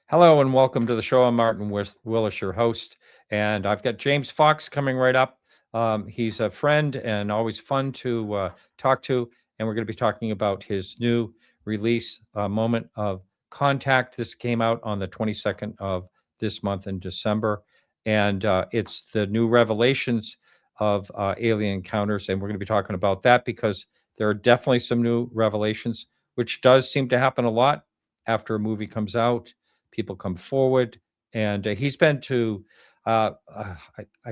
Hello and welcome to the show. I'm Martin Willis, your host, and I've got James Fox coming right up. He's a friend and always fun to talk to, and we're going to be talking about his new release, Moment of Contact. This came out on the 22nd of this month in December, and it's the new revelations of alien encounters, and we're going to be talking about that because there are definitely some new revelations, which does seem to happen a lot after a movie comes out. People come forward, and he's been to. I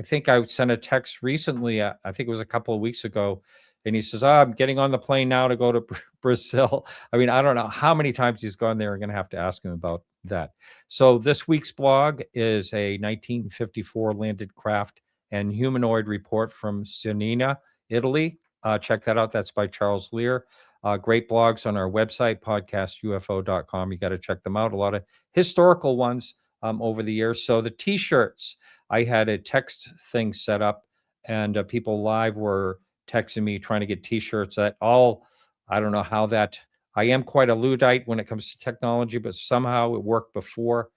think I sent a text recently. I think it was a couple of weeks ago, and he says, "I'm getting on the plane now to go to Brazil." I mean, I don't know how many times he's gone there. I'm going to have to ask him about that. So this week's blog is a 1954 landed craft and humanoid report from Cianina, Italy. Check that out. That's by Charles Lear. Great blogs on our website, podcastufo.com. You got to check them out. A lot of historical ones over the years. So the T-shirts, I had a text thing set up, and people live were texting me trying to get T-shirts. That all, I don't know how that. I am quite a Luddite when it comes to technology, but somehow it worked before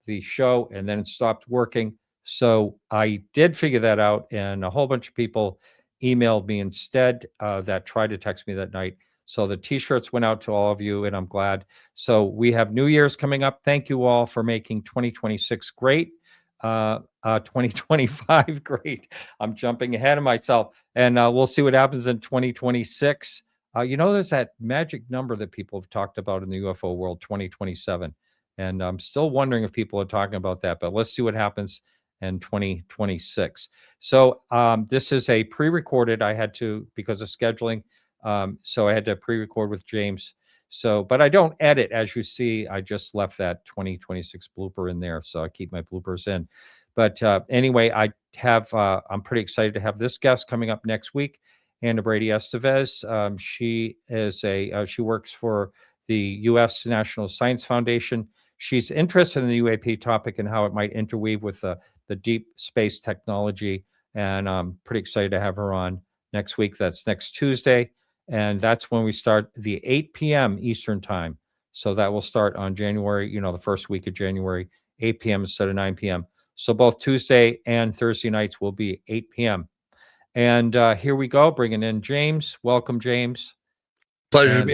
the show, and then it stopped working. So I did figure that out, and a whole bunch of people emailed me instead that tried to text me that night. So the T-shirts went out to all of you, and I'm glad. So we have New Year's coming up. Thank you all for making 2026 great, 2025 great. I'm jumping ahead of myself, and we'll see what happens in 2026. There's that magic number that people have talked about in the UFO world, 2027. And I'm still wondering if people are talking about that, but let's see what happens in 2026. So this is a pre-recorded. I had to, because of scheduling, so I had to pre-record with James. So, but I don't edit, as you see. I just left that 2026 blooper in there, so I keep my bloopers in. But anyway, I'm pretty excited to have this guest coming up next week, Anna Brady Estevez. She works for the U.S. National Science Foundation. She's interested in the UAP topic and how it might interweave with the deep space technology, and I'm pretty excited to have her on next week. That's next Tuesday. And that's when we start the 8 p.m. Eastern time. So that will start on January, the first week of January, 8 p.m. instead of 9 p.m. So both Tuesday and Thursday nights will be 8 p.m. And here we go, bringing in James. Welcome, James. Pleasure to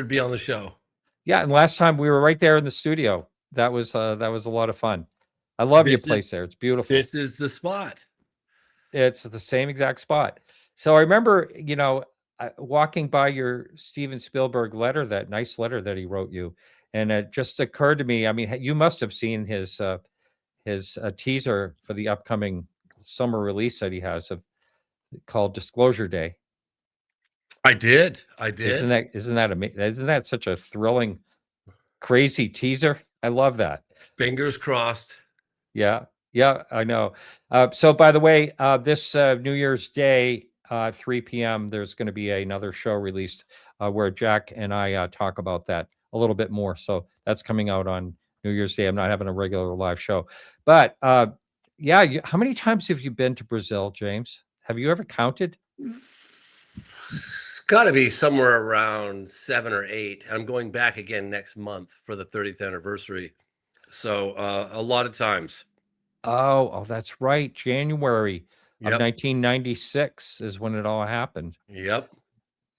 be on the show. Yeah, and last time we were right there in the studio. That was a lot of fun. I love your place there. It's beautiful. This is the spot. It's the same exact spot. So I remember, walking by your Steven Spielberg letter, that nice letter that he wrote you, and it just occurred to me. I mean, you must have seen his teaser for the upcoming summer release that he has called Disclosure Day. I did. Isn't that amazing? Isn't that such a thrilling, crazy teaser? I love that. Fingers crossed. Yeah, I know. So, by the way, this New Year's Day, 3 p.m., there's going to be another show released where Jack and I talk about that a little bit more. So that's coming out on New Year's Day. I'm not having a regular live show. But, how many times have you been to Brazil, James? Have you ever counted? It's got to be somewhere around 7 or 8. I'm going back again next month for the 30th anniversary. So a lot of times. Oh, that's right. January of 1996 is when it all happened. Yep.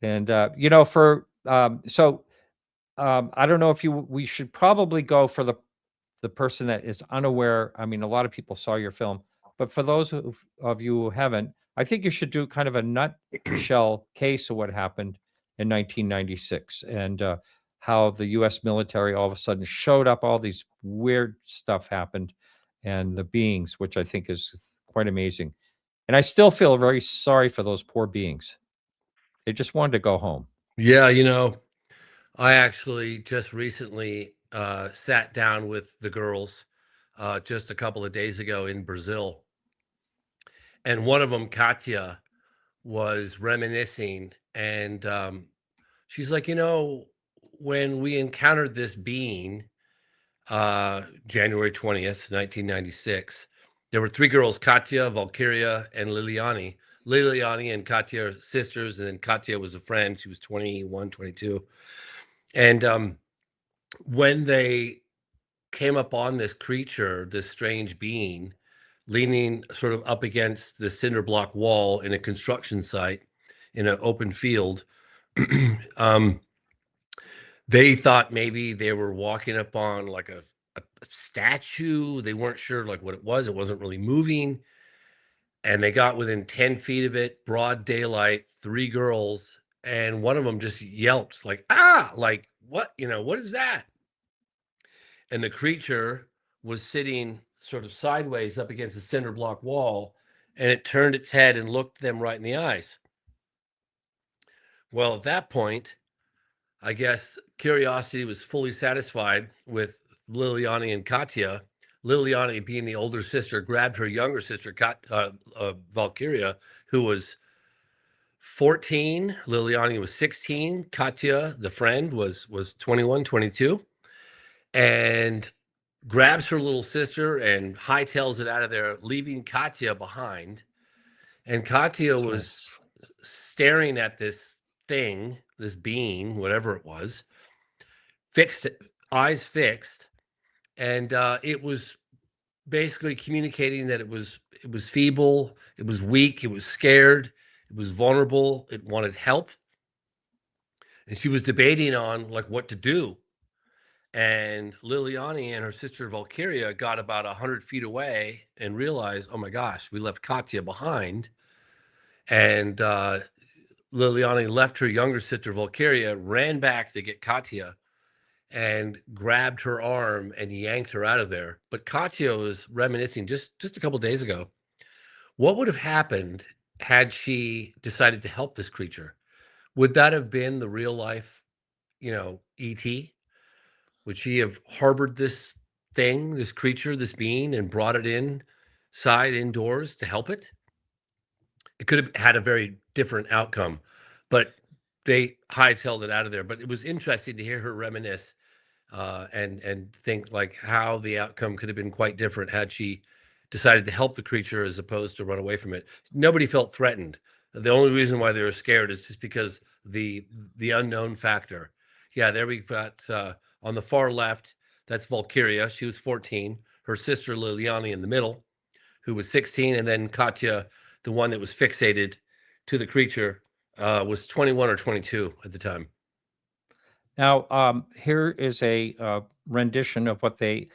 And I don't know if we should probably go for the person that is unaware. I mean, a lot of people saw your film, but for those of you who haven't, I think you should do kind of a nutshell case of what happened in 1996 and how the U.S. military all of a sudden showed up. All these weird stuff happened, and the beings, which I think is quite amazing. And I still feel very sorry for those poor beings. They just wanted to go home. Yeah, I actually just recently sat down with the girls just a couple of days ago in Brazil. And one of them, Katya, was reminiscing. And she's like, when we encountered this being, January 20th, 1996, there were 3 girls, Katya, Valkyria, and Liliani. Liliani and Katya are sisters, and then Katya was a friend. She was 21, 22. And when they came up on this creature, this strange being, leaning sort of up against the cinder block wall in a construction site in an open field. They thought maybe they were walking up on like a statue. They weren't sure like what it was. It wasn't really moving. And they got within 10 feet of it, broad daylight, 3 girls, and one of them just yelped like, ah, like what, what is that? And the creature was sitting sort of sideways up against the cinder block wall, and it turned its head and looked them right in the eyes. Well, at that point, I guess curiosity was fully satisfied with Liliani and Katya. Liliani, being the older sister, grabbed her younger sister, Valkyria, who was 14. Liliani was 16. Katya, the friend, was 21, 22, and grabs her little sister and hightails it out of there, leaving Katya behind. And Katya was staring at this thing, this being, whatever it was, eyes fixed, and it was basically communicating that it was feeble, it was weak, it was scared, it was vulnerable, it wanted help, and she was debating on like what to do. And Liliani and her sister Valkyria got about 100 feet away and realized, oh my gosh, we left Katya behind. And Liliani left her younger sister Valkyria, ran back to get Katya, and grabbed her arm and yanked her out of there. But Katya was reminiscing just a couple days ago. What would have happened had she decided to help this creature? Would that have been the real life, E.T.? Would she have harbored this thing, this creature, this being, and brought it indoors to help it? It could have had a very different outcome, but they hightailed it out of there. But it was interesting to hear her reminisce and think like how the outcome could have been quite different had she decided to help the creature as opposed to run away from it. Nobody felt threatened. The only reason why they were scared is just because the unknown factor. Yeah, there we got on the far left, that's Valkyria. She was 14. Her sister Liliani in the middle, who was 16, and then Katya, the one that was fixated to the creature, was 21 or 22 at the time. Now, here is a rendition of what they,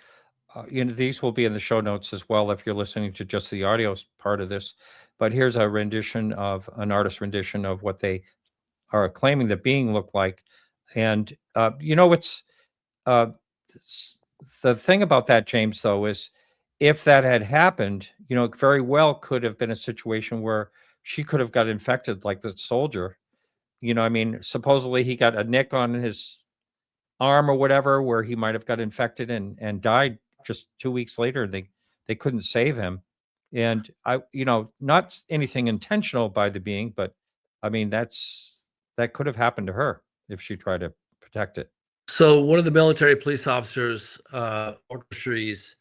these will be in the show notes as well if you're listening to just the audio part of this. But here's a rendition of an artist rendition of what they are claiming the being looked like. And, it's the thing about that, James, though, is if that had happened, it very well could have been a situation where she could have got infected like the soldier. Supposedly he got a nick on his arm or whatever where he might have got infected and died just 2 weeks later. They couldn't save him. And not anything intentional by the being, but that could have happened to her if she tried to protect it. So one of the military police officers, orchestries,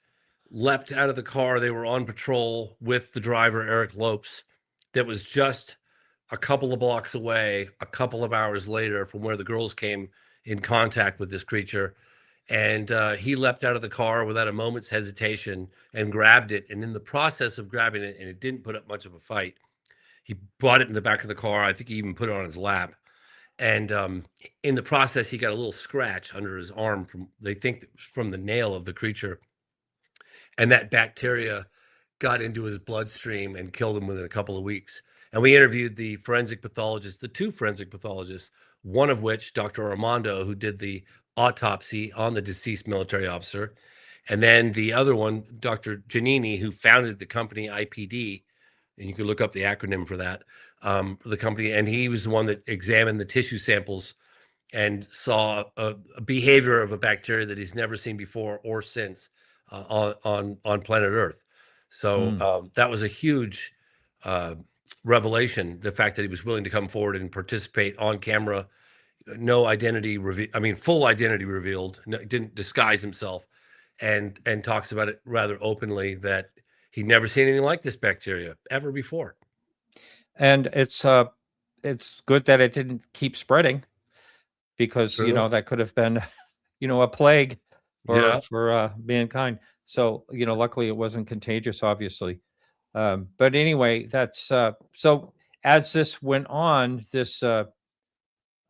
leapt out of the car. They were on patrol with the driver, Eric Lopes, that was just a couple of blocks away, a couple of hours later from where the girls came in contact with this creature. And he leapt out of the car without a moment's hesitation and grabbed it. And in the process of grabbing it, and it didn't put up much of a fight, he brought it in the back of the car. I think he even put it on his lap. And in the process, he got a little scratch under his arm they think from the nail of the creature. And that bacteria got into his bloodstream and killed him within a couple of weeks. And we interviewed the forensic pathologists, the 2 forensic pathologists, one of which, Dr. Armando, who did the autopsy on the deceased military officer. And then the other one, Dr. Giannini, who founded the company IPD. And you can look up the acronym for that, for the company. And he was the one that examined the tissue samples and saw a behavior of a bacteria that he's never seen before or since on planet Earth. So that was a huge revelation, the fact that he was willing to come forward and participate on camera, no identity full identity revealed, didn't disguise himself, and talks about it rather openly that he'd never seen anything like this bacteria ever before. And it's good that it didn't keep spreading because, True. that could have been, a plague Yeah. for mankind. So, luckily it wasn't contagious, obviously. But anyway, that's so as this went on,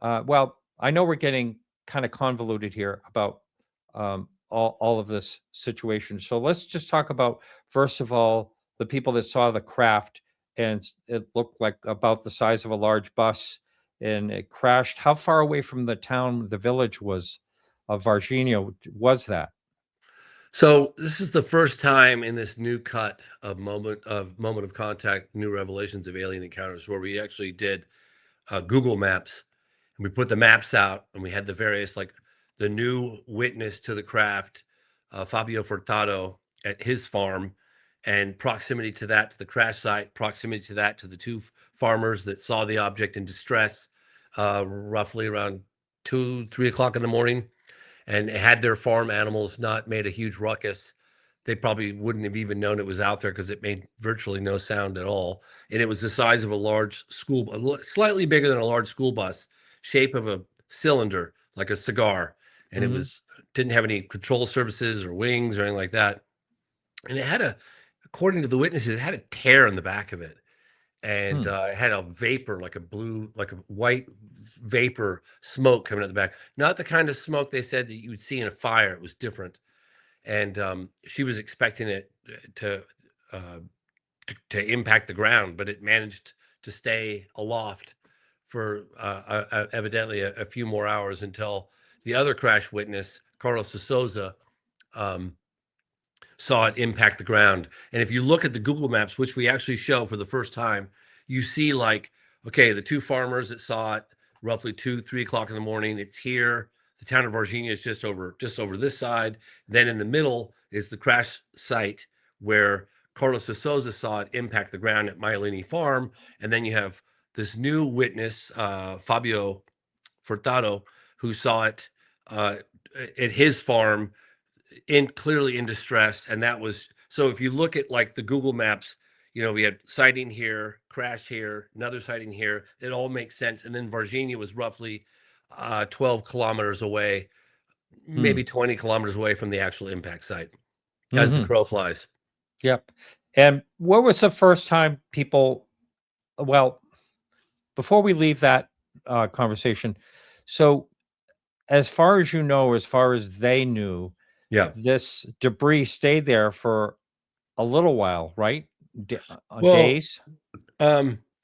well, I know we're getting kind of convoluted here about all of this situation. So let's just talk about, first of all, the people that saw the craft, and it looked like about the size of a large bus, and it crashed. How far away from the town, the village was of Varginha was that? So this is the first time in this new cut of moment of contact, new revelations of alien encounters, where we actually did Google Maps, and we put the maps out, and we had the various, like, the new witness to the craft, Fabio Furtado, at his farm, and proximity to that to the crash site, proximity to that to the two farmers that saw the object in distress, roughly around 2, 3 o'clock in the morning, and had their farm animals not made a huge ruckus, they probably wouldn't have even known it was out there because it made virtually no sound at all. And it was the size of a large slightly bigger than a large school bus, shape of a cylinder, like a cigar. And it Mhm. was didn't have any control surfaces or wings or anything like that. And it had according to the witnesses, it had a tear in the back of it. And Hmm. it had a vapor, like a white vapor smoke coming out the back. Not the kind of smoke they said that you would see in a fire. It was different. And she was expecting it to, uh, to impact the ground, but it managed to stay aloft for evidently a few more hours until the other crash witness, Carlos de Souza, um, saw it impact the ground. And if you look at the Google Maps, which we actually show for the first time, you see, like, okay, the two farmers that saw it roughly 2, 3 o'clock in the morning. It's here. The town of Varginha is just over this side. Then in the middle is the crash site where Carlos de Souza saw it impact the ground at Myelini Farm. And then you have this new witness, Fabio Furtado, who saw it uh, at his farm, clearly in distress. And that was, so if you look at, like, the Google Maps, we had sighting here, crash here, another sighting here. It all makes sense. And then Varginha was roughly 12 kilometers away, Hmm. maybe 20 kilometers away from the actual impact site, as the Mhm. crow flies. Yep. And what was the first time people, well, before we leave that conversation, so as far as you know, as far as they knew, Yeah. this debris stayed there for a little while, right? Well, Days?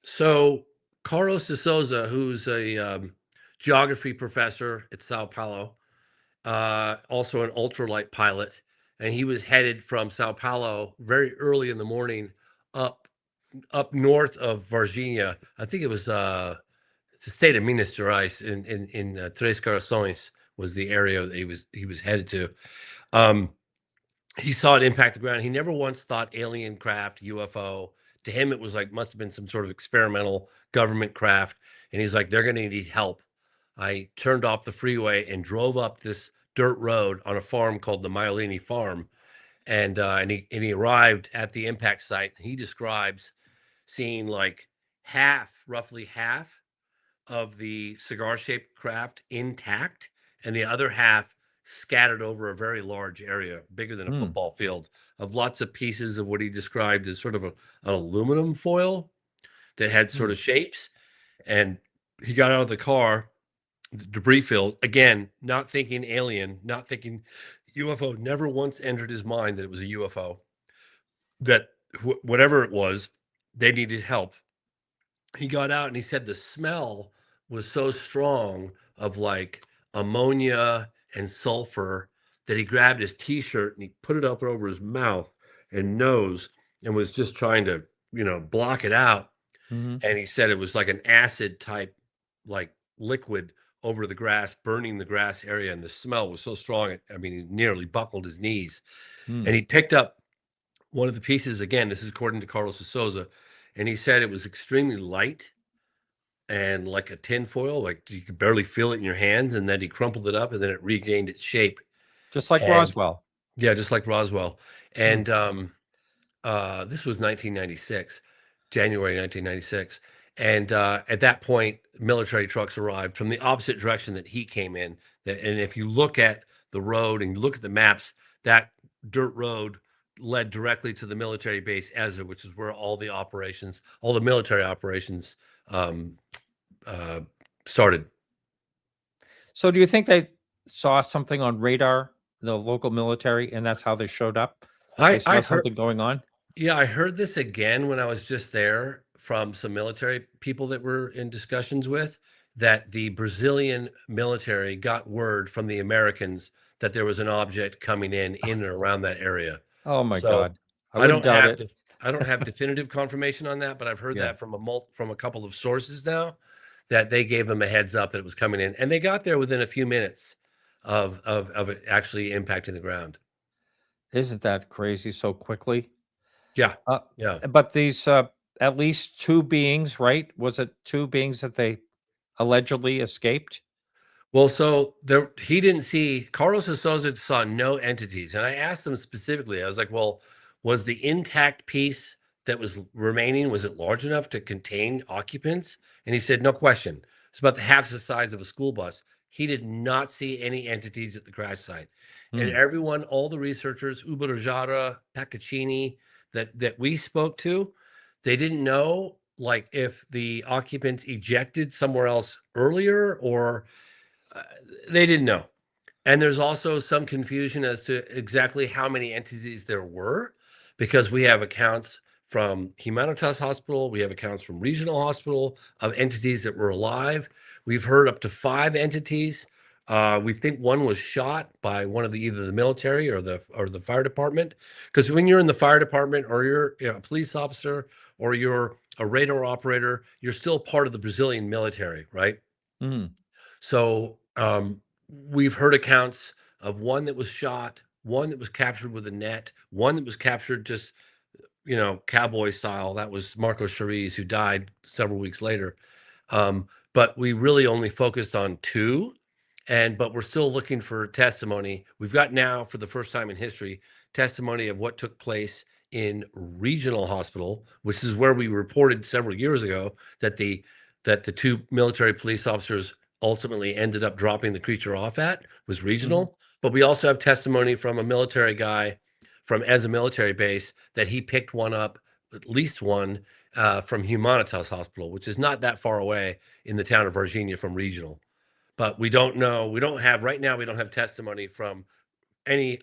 so Carlos de Souza, who's a geography professor at Sao Paulo, also an ultralight pilot, and he was headed from Sao Paulo very early in the morning up north of Varginha. I think it was it's the state of Minas Gerais in Tres Corações was the area that he was headed to. Um, he saw it impact the ground. He never once thought alien craft, UFO. To him, it was like must have been some sort of experimental government craft. And he's like, they're going to need help. I turned off the freeway and drove up this dirt road on a farm called the Myelini Farm, and he arrived at the impact site. He describes seeing, like, roughly half of the cigar-shaped craft intact, and the other half scattered over a very large area, bigger than a Hmm. football field, of lots of pieces of what he described as sort of an aluminum foil that had sort Hmm. of shapes. And he got out of the car, the debris field, again, not thinking alien, not thinking UFO, never once entered his mind that it was a UFO, that whatever it was, they needed help. He got out and he said the smell was so strong of, like, ammonia and sulfur that he grabbed his t-shirt and he put it up over his mouth and nose and was just trying to, block it out. Mhm. And he said it was like an acid type, like, liquid over the grass, burning the grass area. And the smell was so strong. I mean, he nearly buckled his knees. Hmm. And he picked up one of the pieces. Again, this is according to Carlos de Souza. And he said it was extremely light and like a tin foil, like you could barely feel it in your hands. And then he crumpled it up and then it regained its shape. Just like And Roswell. yeah, just like Roswell. Hmm. And this was 1996, January 1996. And at that point, military trucks arrived from the opposite direction that he came in. And if you look at the road and you look at the maps, that dirt road led directly to the military base Ezra, which is where all the operations, all the military operations started. So do you think they saw something on radar, the local military, and that's how they showed up? They I saw heard, something going on? yeah, I heard this again when I was just there from some military people that were in discussions with, that the Brazilian military got word from the Americans that there was an object coming in and around that area. Oh my So God. I I wouldn't don't doubt have it. I don't have definitive confirmation on that, but I've heard Yeah. that from from a couple of sources now, that they gave them a heads up that it was coming in, and they got there within a few minutes of it actually impacting the ground. Isn't that crazy so quickly? Yeah, Uh, yeah. but these at least two beings, right? Was it two beings that they allegedly escaped? Well, so there, he didn't see, Carlos de Souza saw no entities. And I asked him specifically, I was like, well, was the intact piece that was remaining, was it large enough to contain occupants? And he said, no question. It's about the half the size of a school bus. He did not see any entities at the crash site. And Hmm. everyone, all the researchers, Uberajara, Paccaccini, that we spoke to, they didn't know like if the occupants ejected somewhere else earlier, or uh, they didn't know. And there's also some confusion as to exactly how many entities there were, because we have accounts from Humanitas Hospital, we have accounts from Regional Hospital of entities that were alive. We've heard up to 5 entities. We think one was shot by one of the either the military or the fire department. Because when you're in the fire department, or you're a police officer, or you're a radar operator, you're still part of the Brazilian military, right? Hmm. So we've heard accounts of one that was shot, one that was captured with a net, one that was captured just, cowboy style. That was Marco Chariz, who died several weeks later. But we really only focused on 2, but we're still looking for testimony. We've got now, for the first time in history, testimony of what took place in Regional Hospital, which is where we reported several years ago that the 2 military police officers ultimately ended up dropping the creature off at, was Hmm. Regional. But we also have testimony from a military guy from as a military base that he picked one up, at least one, from Humanitas Hospital, which is not that far away in the town of Varginha from Regional. But we don't know. We don't have right now. We don't have testimony from any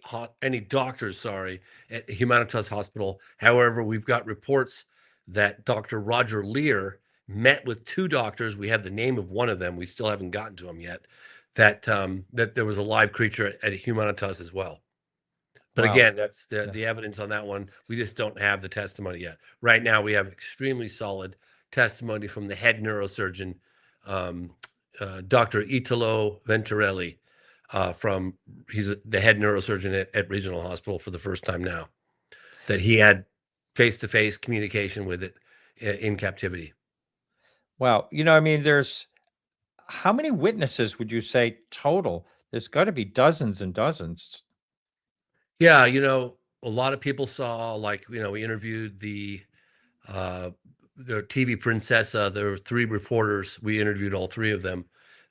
doctors, sorry, at Humanitas Hospital. However, we've got reports that Dr. Roger Lear met with 2 doctors. We have the name of one of them. We still haven't gotten to him yet. That there was a live creature at Humanitas as well. But Wow. again, that's Yeah. the evidence on that one. We just don't have the testimony yet. Right now, we have extremely solid testimony from the head neurosurgeon, Dr. Italo Venturelli, he's the head neurosurgeon at Regional Hospital for the first time now, that he had face-to-face communication with it in captivity. Wow. I mean, there's how many witnesses would you say total? There's got to be dozens and dozens. Yeah, a lot of people saw, like, we interviewed uh, the TV Princessa. There were 3 reporters. We interviewed all 3 of them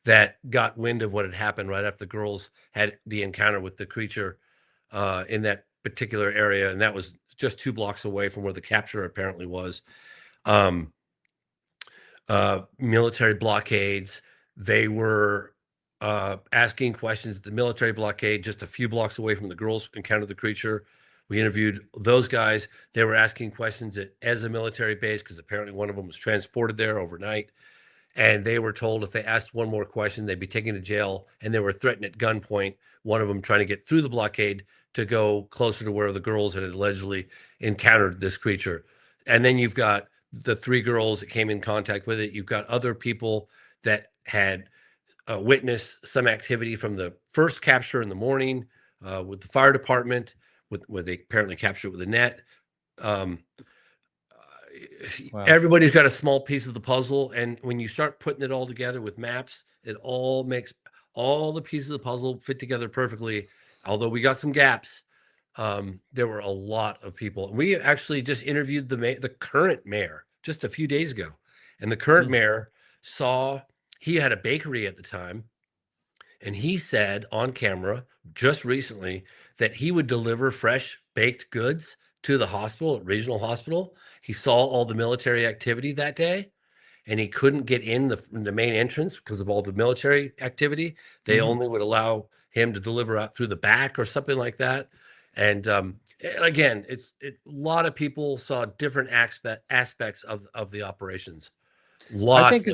that got wind of what had happened right after the girls had the encounter with the creature in that particular area, and that was just 2 blocks away from where the capture apparently was. Um, Military blockades. They were asking questions at the military blockade just a few blocks away from the girls encountered the creature. We interviewed those guys. They were asking questions as a military base, because apparently one of them was transported there overnight. And they were told if they asked one more question, they'd be taken to jail. And they were threatened at gunpoint, one of them trying to get through the blockade to go closer to where the girls had allegedly encountered this creature. And then you've got the 3 girls that came in contact with it. You've got other people that had witnessed some activity from the first capture in the morning with the fire department, where they apparently captured it with a net. Um, Wow. Everybody's got a small piece of the puzzle, and when you start putting it all together with maps, it all makes all the pieces of the puzzle fit together perfectly. Although we got some gaps, there were a lot of people. We actually just interviewed the current mayor just a few days ago, and the current Mm. mayor saw, he had a bakery at the time, And he said on camera just recently that he would deliver fresh baked goods to the hospital, regional hospital. He saw all the military activity that day, and he couldn't get in the main entrance because of all the military activity. They only would allow him to deliver out through the back or something like that. And again, a lot of people saw different aspects of the operations. I think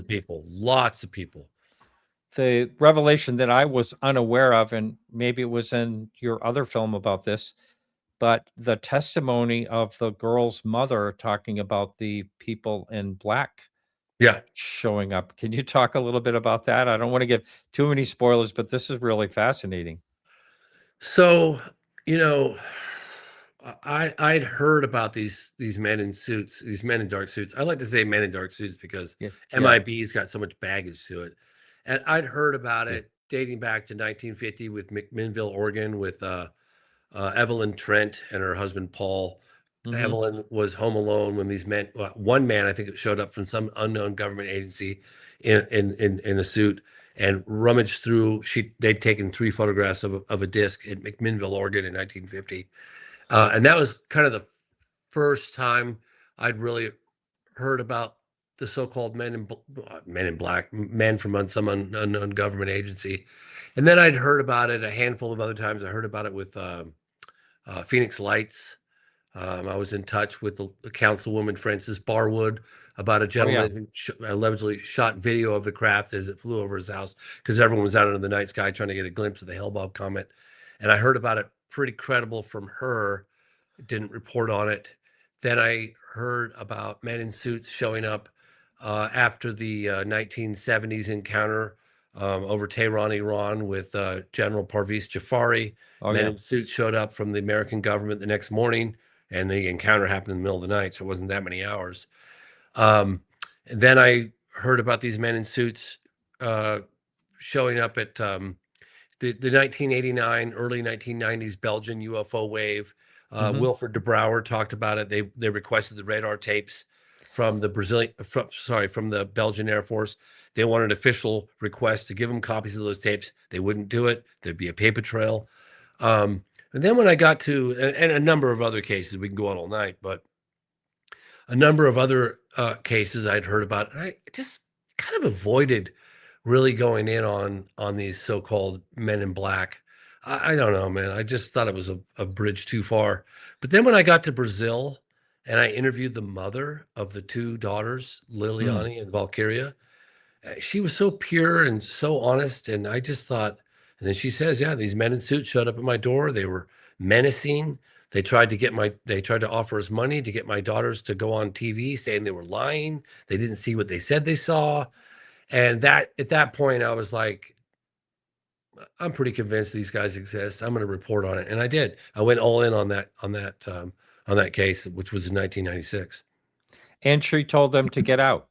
Lots of people. the revelation that I was unaware of, and maybe it was in your other film about this, but the testimony of the girl's mother talking about the people in black Yeah. showing up. Can you talk a little bit about that? I don't want to give too many spoilers, but this is really fascinating. So, you know, I'd heard about these men in suits, these men in dark suits. I like to say men in dark suits because Yeah. MIB's got so much baggage to it. And I'd heard about Yeah. it dating back to 1950 with McMinnville, Oregon, with Evelyn Trent and her husband Paul. Evelyn was home alone when these men, one man I think showed up from some unknown government agency in a suit and rummaged through. They'd taken 3 photographs of a disc in McMinnville, Oregon in 1950. And that was kind of the first time I'd really heard about the so-called men in black, men from some unknown government agency. And then I'd heard about it a handful of other times. I heard about it with Phoenix Lights. I was in touch with the councilwoman, Frances Barwood, about a gentleman who allegedly shot video of the craft as it flew over his house because everyone was out under the night sky trying to get a glimpse of the Hale-Bopp comet. And I heard about it pretty credible from her. Didn't report on it. Then I heard about men in suits showing up after the 1970s encounter over Tehran, Iran with General Parviz Jafari. Men in suits showed up from the American government the next morning, and the encounter happened in the middle of the night, so it wasn't that many hours. And then I heard about these men in suits showing up at the 1989, early 1990s Belgian UFO wave. Wilfred de Brouwer talked about it. They requested the radar tapes from the from the Belgian Air Force. They wanted an official request to give them copies of those tapes. They wouldn't do it. There'd be a paper trail. And then when I got to, and a number of other cases, we can go on all night, but a number of other cases I'd heard about, and I just kind of avoided really going in on these so-called men in black. I don't know, man. I just thought it was a bridge too far. But then when I got to Brazil and I interviewed the mother of the 2 daughters, Liliane and Valkyria, she was so pure and so honest. And I just thought, and then she says, yeah, these men in suits showed up at my door. They were menacing. They tried to offer us money to get my daughters to go on TV saying they were lying. They didn't see what they said they saw. And at that point, I was like, I'm pretty convinced these guys exist. I'm going to report on it. And I did. I went all in on that case, which was in 1996. And she told them to get out,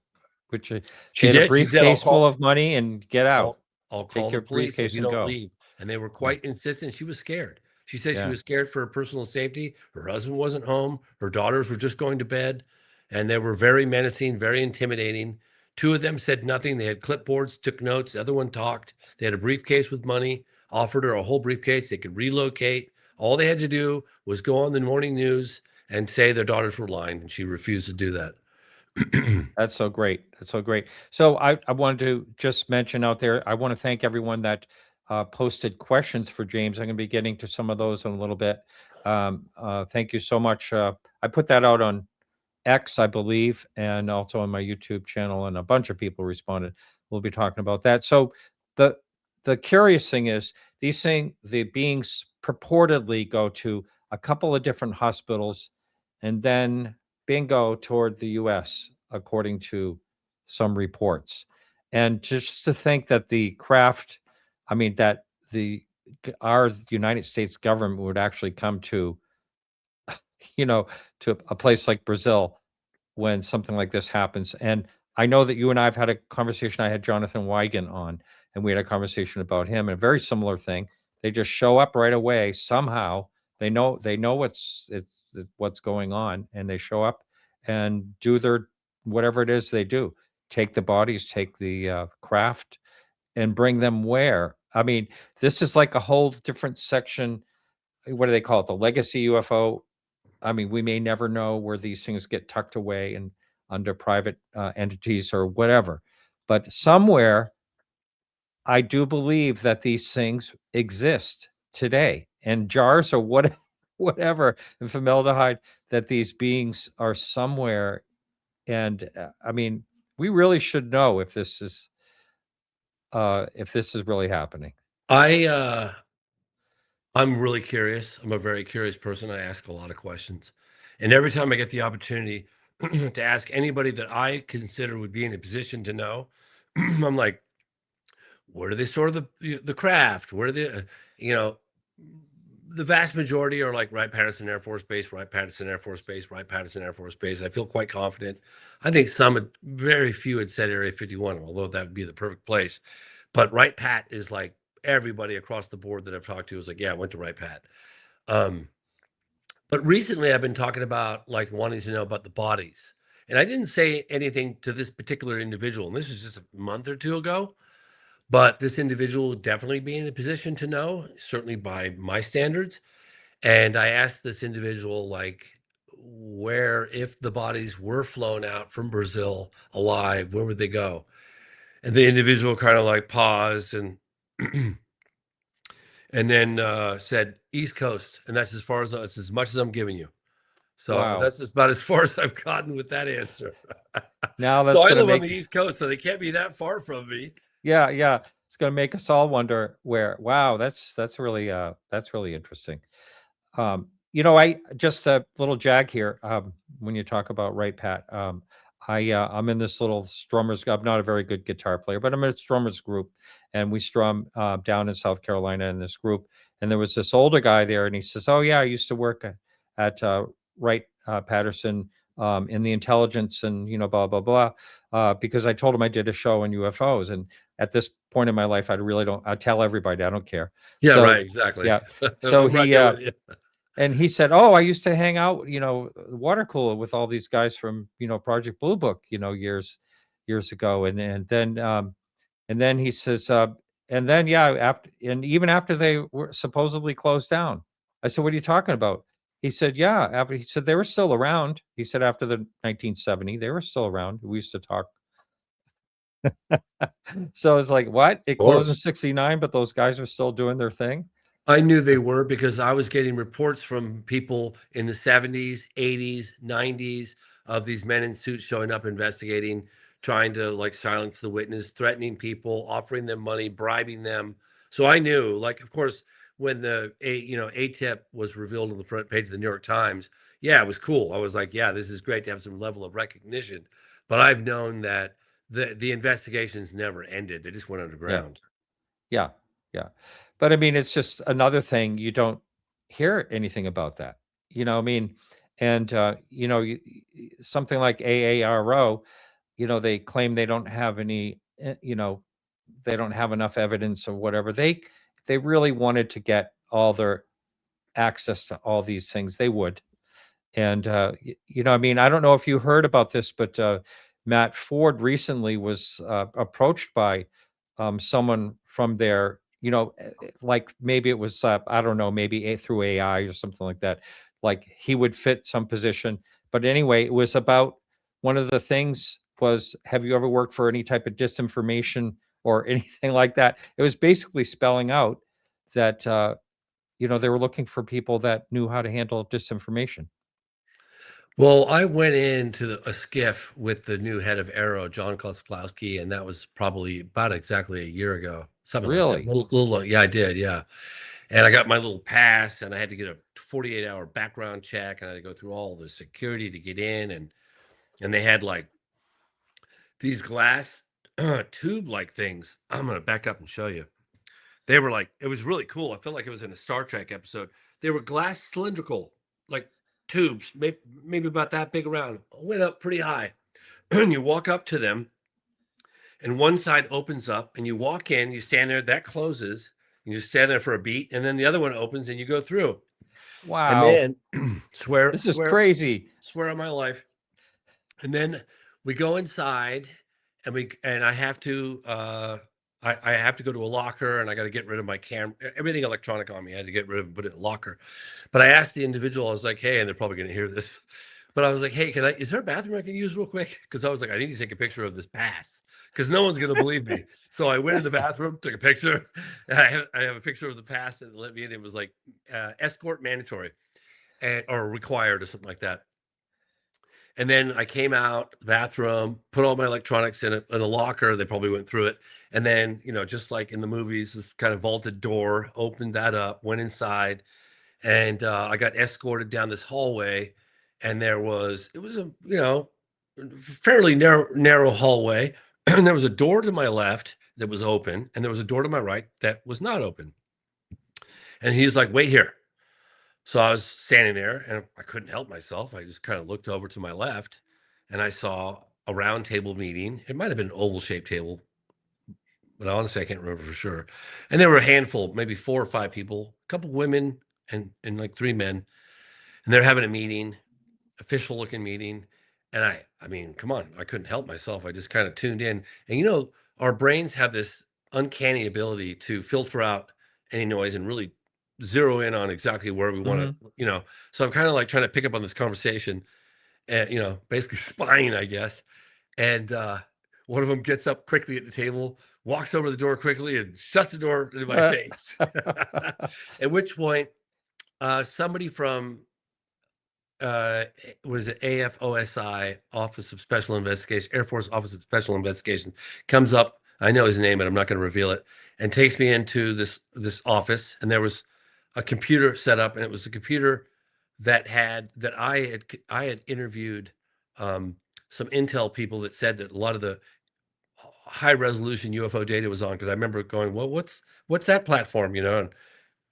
which She had a did. briefcase full of money and get out. I'll call the police if you don't leave. And they were quite insistent. She was scared. She said she was scared for her personal safety. Her husband wasn't home. Her daughters were just going to bed. And they were very menacing, very intimidating. 2 of them said nothing. They had clipboards, took notes. The other one talked. They had a briefcase with money, offered her a whole briefcase. They could relocate. All they had to do was go on the morning news and say their daughters were lying. And she refused to do that. That's so great. That's so great. So I wanted to just mention out there, I want to thank everyone that posted questions for James. I'm going to be getting to some of those in a little bit. Thank you so much. I put that out on X, I believe, and also on my YouTube channel, and a bunch of people responded. We'll be talking about that. So the curious thing is the beings purportedly go to a couple of different hospitals and then bingo toward the US, according to some reports. And just to think that the craft, I mean, that our United States government would actually come to, to a place like Brazil when something like this happens. And I know that you and I have had a conversation. I had Jonathan Wigan on, and we had a conversation about him, and a very similar thing. They just show up right away somehow. They know what's going on, and they show up and do their whatever it is they do. Take the bodies, take the craft, and bring them where? I mean, this is like a whole different section. What do they call it? The legacy UFO. I mean, we may never know where these things get tucked away and under private entities or whatever. But somewhere, I do believe that these things exist today, and jars or whatever, and formaldehyde, that these beings are somewhere. And I mean, we really should know if this is really happening. I'm really curious. I'm a very curious person. I ask a lot of questions. And every time I get the opportunity to ask anybody that I consider would be in a position to know, I'm like, where do they store the craft? Where do they, you know, the vast majority are like Wright-Patterson Air Force Base, Wright-Patterson Air Force Base, Wright-Patterson Air Force Base. I feel quite confident. I think very few had said Area 51, although that would be the perfect place. But Wright-Pat is like everybody across the board that I've talked to is like, yeah, I went to Wright-Pat. But recently I've been talking about like wanting to know about the bodies. And I didn't say anything to this particular individual. And this was just a month or two ago. But this individual would definitely be in a position to know, certainly by my standards. And I asked this individual, like, where, if the bodies were flown out from Brazil alive, where would they go? And the individual kind of like paused and and then said East Coast, and that's it's as much as I'm giving you. So Wow. that's about as far as I've gotten with that answer. Now So I that's live on the East Coast, so they can't be that far from me. Yeah, yeah. It's going to make us all wonder where. Wow, that's really interesting. You know, I just a little jag here. When you talk about Right Pat, I'm in this little strummers. I'm not a very good guitar player, but I'm in a strummers group, and we strum down in South Carolina in this group. And there was this older guy there, and he says, "Oh yeah, I used to work at Wright Patterson in the intelligence, and you know, blah blah blah." Because I told him I did a show on UFOs, and at this point in my life, I really don't. I tell everybody I don't care. Yeah, so, right, exactly. Yeah. So right he and he said, "Oh, I used to hang out, you know, the water cooler with all these guys from, you know, Project Blue Book, you know, years ago." And then he says, and then yeah, after, and even after they were supposedly closed down. I said, "What are you talking about?" He said, "Yeah, after," he said, "they were still around." He said, "After the 1970, they were still around. We used to talk." So it's like, what? It closed in 69, but those guys were still doing their thing? I knew they were because I was getting reports from people in the 70s, 80s, 90s of these men in suits showing up investigating, trying to like silence the witness, threatening people, offering them money, bribing them. So I knew, like, of course, when the ATIP was revealed on the front page of the New York Times, yeah, it was cool. I was like, yeah, this is great to have some level of recognition. But I've known that the investigations never ended. They just went underground. Yeah. Yeah. But I mean, it's just another thing. You don't hear anything about that. You know, I mean, and you know, something like AARO, you know, they claim they don't have any, you know, they don't have enough evidence or whatever. They really wanted to get all their access to all these things, they would. And you know, I mean, I don't know if you heard about this, but Matt Ford recently was approached by someone from there, you know, like maybe it was, I don't know, maybe through AI or something like that. Like he would fit some position. But anyway, it was about, one of the things was, have you ever worked for any type of disinformation or anything like that? It was basically spelling out that, you know, they were looking for people that knew how to handle disinformation. Well, I went into a SKIF with the new head of Aero, John Klosklowski, and that was probably about exactly a year ago, something like that. Really? Yeah, I did, yeah. And I got my little pass, and I had to get a 48-hour background check, and I had to go through all the security to get in, and they had like these glass tube-like things. I'm gonna back up and show you. They were like, it was really cool. I felt like it was in a Star Trek episode. They were glass cylindrical, like tubes, maybe about that big around, went up pretty high. And you walk up to them, and one side opens up, and you walk in, you stand there, that closes, you just stand there for a beat, and then the other one opens, and you go through. And Wow. then This is crazy. Swear on my life. And then we go inside, and I have to I have to go to a locker and I got to get rid of my camera, everything electronic on me. I had to get rid of and put it in a locker. But I asked the individual, I was like, hey, and they're probably going to hear this, but I was like, hey, is there a bathroom I can use real quick? Because I was like, I need to take a picture of this pass because no one's going to believe me. So I went in the bathroom, took a picture. And I have a picture of the pass that let me in. It was like escort mandatory or required or something like that. And then I came out the bathroom, put all my electronics in a locker. They probably went through it. And then, just like in the movies, this kind of vaulted door, opened that up, went inside, and I got escorted down this hallway. And it was a, fairly narrow hallway. And there was a door to my left that was open, and there was a door to my right that was not open. And he's like, wait here. So I was standing there and I couldn't help myself. I just kind of looked over to my left and I saw a round table meeting. It might have been an oval shaped table, but honestly, I can't remember for sure. And there were a handful, maybe 4 or 5 people, a couple women and like 3 men. And they're having a meeting, official looking meeting. And I mean, come on, I couldn't help myself. I just kind of tuned in. And our brains have this uncanny ability to filter out any noise and really zero in on exactly where we want to, so I'm kind of like trying to pick up on this conversation and, basically spying, I guess. And one of them gets up quickly at the table, walks over the door quickly and shuts the door into my face. At which point, somebody from, what is it? AFOSI, Office of Special Investigation, Air Force Office of Special Investigation, comes up. I know his name, and I'm not going to reveal it, and takes me into this office. And there was a computer set up, and it was a computer that I had interviewed some intel people that said that a lot of the high resolution UFO data was on, because I remember going, well, what's that platform, and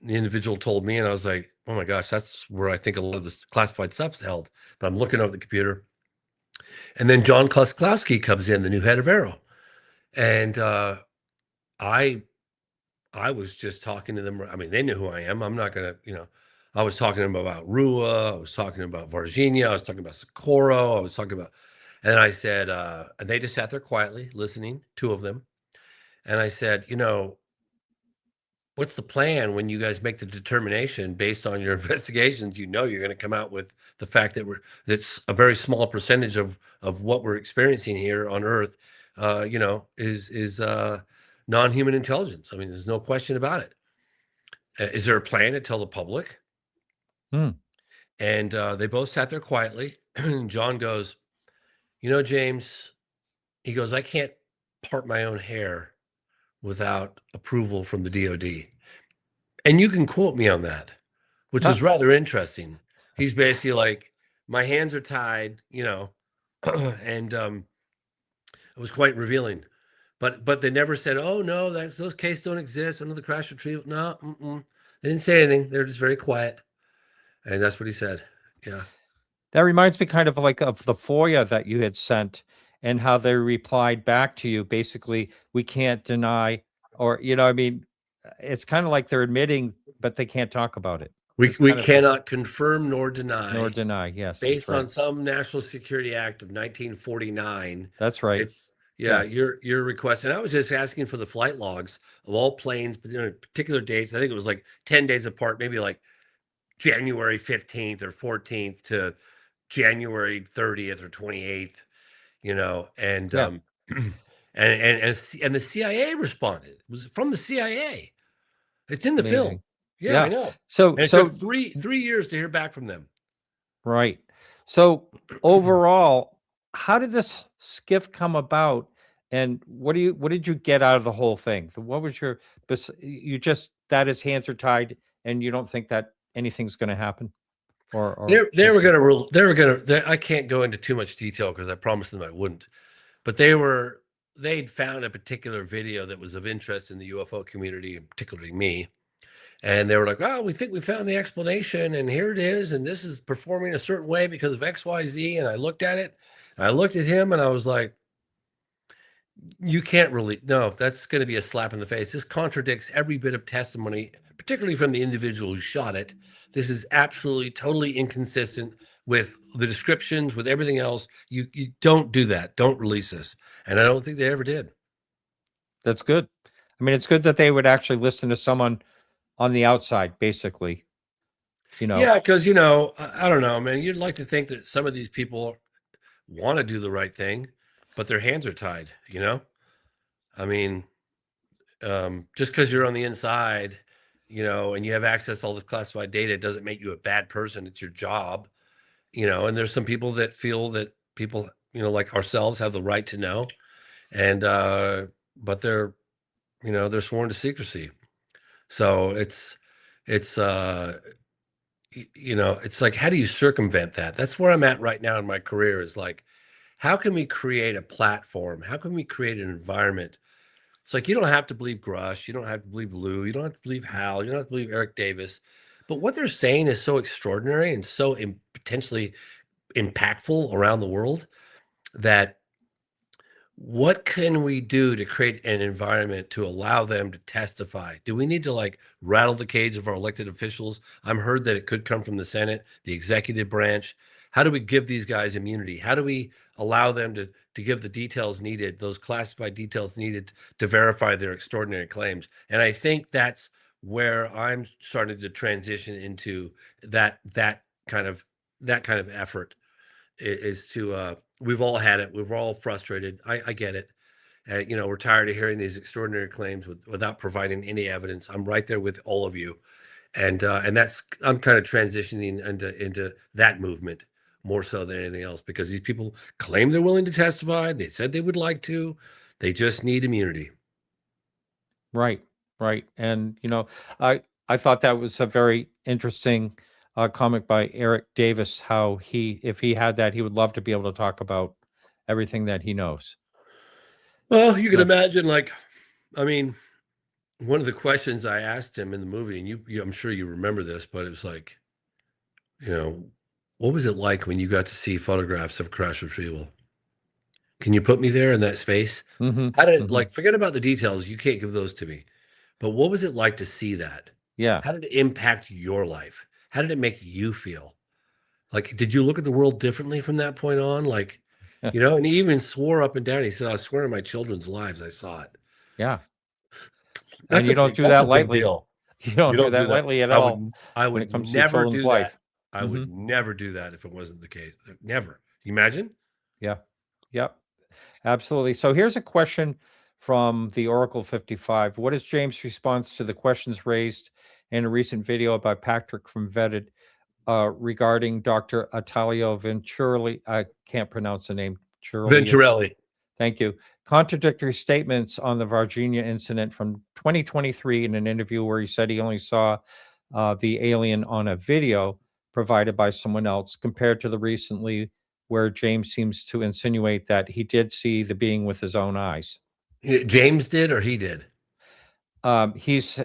the individual told me, and I was like, oh my gosh, that's where I think a lot of this classified stuff's held. But I'm looking over the computer, and then John Klosklowski comes in, the new head of Aero, and I was just talking to them. I mean, they knew who I am. I'm not going to, I was talking to them about Rua. I was talking about Varginha. I was talking about Socorro. I was talking about, and I said, and they just sat there quietly listening, 2 of them. And I said, what's the plan when you guys make the determination based on your investigations? You're going to come out with the fact that that's a very small percentage of what we're experiencing here on Earth, is non-human intelligence. I mean, there's no question about it. Is there a plan to tell the public? And they both sat there quietly. And John goes, James, he goes, I can't part my own hair without approval from the DOD. And you can quote me on that, which is rather interesting. He's basically like, my hands are tied, and it was quite revealing. But they never said, oh, no, those cases don't exist under the crash retrieval. No, they didn't say anything. They're just very quiet. And that's what he said. Yeah. That reminds me kind of like of the FOIA that you had sent and how they replied back to you. Basically, we can't deny, or, I mean, it's kind of like they're admitting, but they can't talk about it. We cannot confirm nor deny. Nor deny, yes. Based on some National Security Act of 1949. That's right. It's your request. And I was just asking for the flight logs of all planes, particular dates. I think it was like 10 days apart, maybe like January 15th or 14th to January 30th or 28th, and and the CIA responded. It was from the CIA. It's in the film. Yeah, I know. So it took three years to hear back from them. Right. So overall, how did this SKIF come about, and what did you get out of the whole thing? What was that his hands are tied, and you don't think that anything's going to happen? Or they were going to. I can't go into too much detail because I promised them I wouldn't. But they'd found a particular video that was of interest in the UFO community, and particularly me. And they were like, oh, we think we found the explanation, and here it is, and this is performing a certain way because of XYZ. And I looked at it, I looked at him, and I was like, you can't really, no, that's going to be a slap in the face. This contradicts every bit of testimony, particularly from the individual who shot it. This is absolutely, totally inconsistent with the descriptions, with everything else. You don't do that. Don't release this. And I don't think they ever did. That's good. I mean, it's good that they would actually listen to someone on the outside, basically. You know. Yeah, because, you know, I don't know, man. You'd like to think that some of these people want to do the right thing, but their hands are tied, you know? I mean, just because you're on the inside, you know, and you have access to all this classified data doesn't make you a bad person. It's your job, you know. And there's some people that feel that people, you know, like ourselves have the right to know. And, but they're, you know, they're sworn to secrecy. So it's, you know, it's like, how do you circumvent that? That's where I'm at right now in my career, is like, how can we create a platform? How can we create an environment? It's like, you don't have to believe Grush, you don't have to believe Lou, you don't have to believe Hal, you don't have to believe Eric Davis, but what they're saying is so extraordinary and so potentially impactful around the world, that what can we do to create an environment to allow them to testify? Do we need to like rattle the cage of our elected officials? I'm heard that it could come from the Senate, the executive branch. How do we give these guys immunity? How do we allow them to give the details needed, those classified details needed to verify their extraordinary claims? And I think that's where I'm starting to transition into that kind of effort, is to we've all had it. We're all frustrated. I get it. You know, we're tired of hearing these extraordinary claims without providing any evidence. I'm right there with all of you, and that's, I'm kind of transitioning into that movement more so than anything else, because these people claim they're willing to testify. They said they would like to. They just need immunity. Right, right. And you know, I thought that was a very interesting comic by Eric Davis. How he, if he had that, he would love to be able to talk about everything that he knows. Well, you can So, imagine, like, I mean, one of the questions I asked him in the movie, and I'm sure you remember this, but it was like, you know, what was it like when you got to see photographs of crash retrieval? Can you put me there in that space? hmm How did it, hmm like, forget about the details, you can't give those to me. But what was it like to see that? yeah, How did it impact your life? How did it make you feel? Like, did you look at the world differently from that point on? Like, you know, and he even swore up and down. He said, I swear on my children's lives, I saw it. yeah. And you don't do That's a that big lightly. deal. You You don't do don't do that that. lightly at I all would I when would it comes to your never children's do that. life. I hmm would never do that if it wasn't the case. Never. You imagine? Yeah, yep, absolutely. So here's a question from the Oracle 55. What is James' response to the questions raised in a recent video by Patrick from Vetted regarding Dr. Atalio Venturelli? I can't pronounce the name. Churlius. Venturelli. Thank you. Contradictory statements on the Varginha incident from 2023 in an interview where he said he only saw the alien on a video provided by someone else, compared to the recently where James seems to insinuate that he did see the being with his own eyes. James did, or he did? He's,